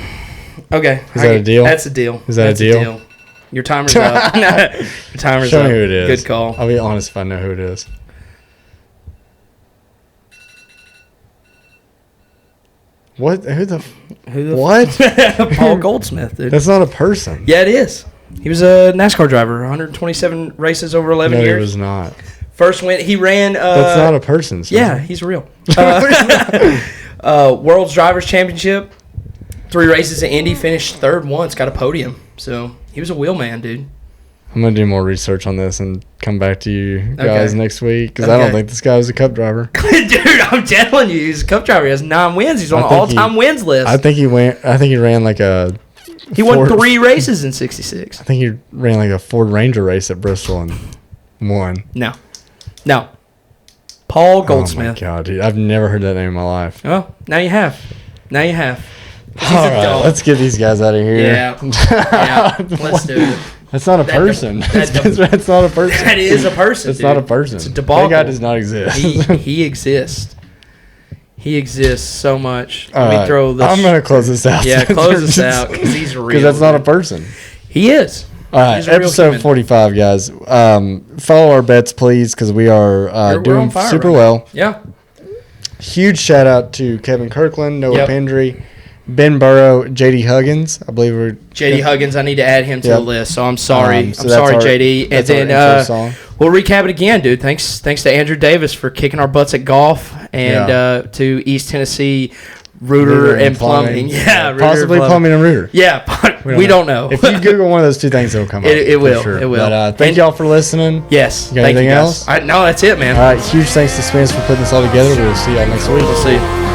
A: Is that a deal?
B: That's a deal.
A: Is that a deal?
B: Your timer's up. Your timer's
A: Show
B: up.
A: me who it is.
B: Good call.
A: I'll be honest if I know who it is. What? Who the what?
B: Paul Goldsmith, dude.
A: That's not a person.
B: Yeah, it is. He was a NASCAR driver, 127 races over 11 years.
A: No, he was not.
B: First win, he ran...
A: That's not a person.
B: Yeah, he's real. World's Drivers' Championship, 3 races at Indy, finished 3rd once, got a podium. So, he was a wheelman, dude.
A: I'm going to do more research on this and come back to you guys next week because I don't think this guy was a Cup driver.
B: Dude, I'm telling you, he's a Cup driver. He has 9 wins. He's on the all-time wins list.
A: I think he ran like a...
B: He won 3 races in 66.
A: I think he ran like a Ford Ranger race at Bristol and won.
B: No. Paul Goldsmith.
A: Oh, my God, dude. I've never heard that name in my life.
B: Oh, now you have.
A: All right, let's get these guys out of here.
B: Yeah, let's do it.
A: That's not a person. That's not a person.
B: That is a person.
A: It's not a person.
B: It's a debacle.
A: That guy does not exist.
B: He exists. He exists so much. Let me throw this.
A: I'm gonna close this out.
B: Yeah, close this out because he's real.
A: Because that's not a person.
B: He is.
A: All right, episode 45, guys. Follow our bets, please, because we are doing super well.
B: Yeah.
A: Huge shout out to Kevin Kirkland, Noah Pendry, Ben Burrow, JD Huggins. I believe we're
B: JD Huggins. I need to add him to the list, so I'm sorry. I'm sorry, JD. And then we'll recap it again, dude. Thanks to Andrew Davis for kicking our butts at golf, and to East Tennessee Rooter and Plumbing. Yeah,
A: possibly Plumbing and Rooter.
B: Yeah, We don't know.
A: If you Google one of those two things, it'll come up.
B: It will.
A: Sure.
B: It will.
A: But thank y'all for listening.
B: Yes.
A: You got
B: Thank
A: anything
B: you,
A: else?
B: guys. No, that's it, man.
A: All right. Huge thanks to Spence for putting this all together. We'll see y'all next week.
B: We'll see you.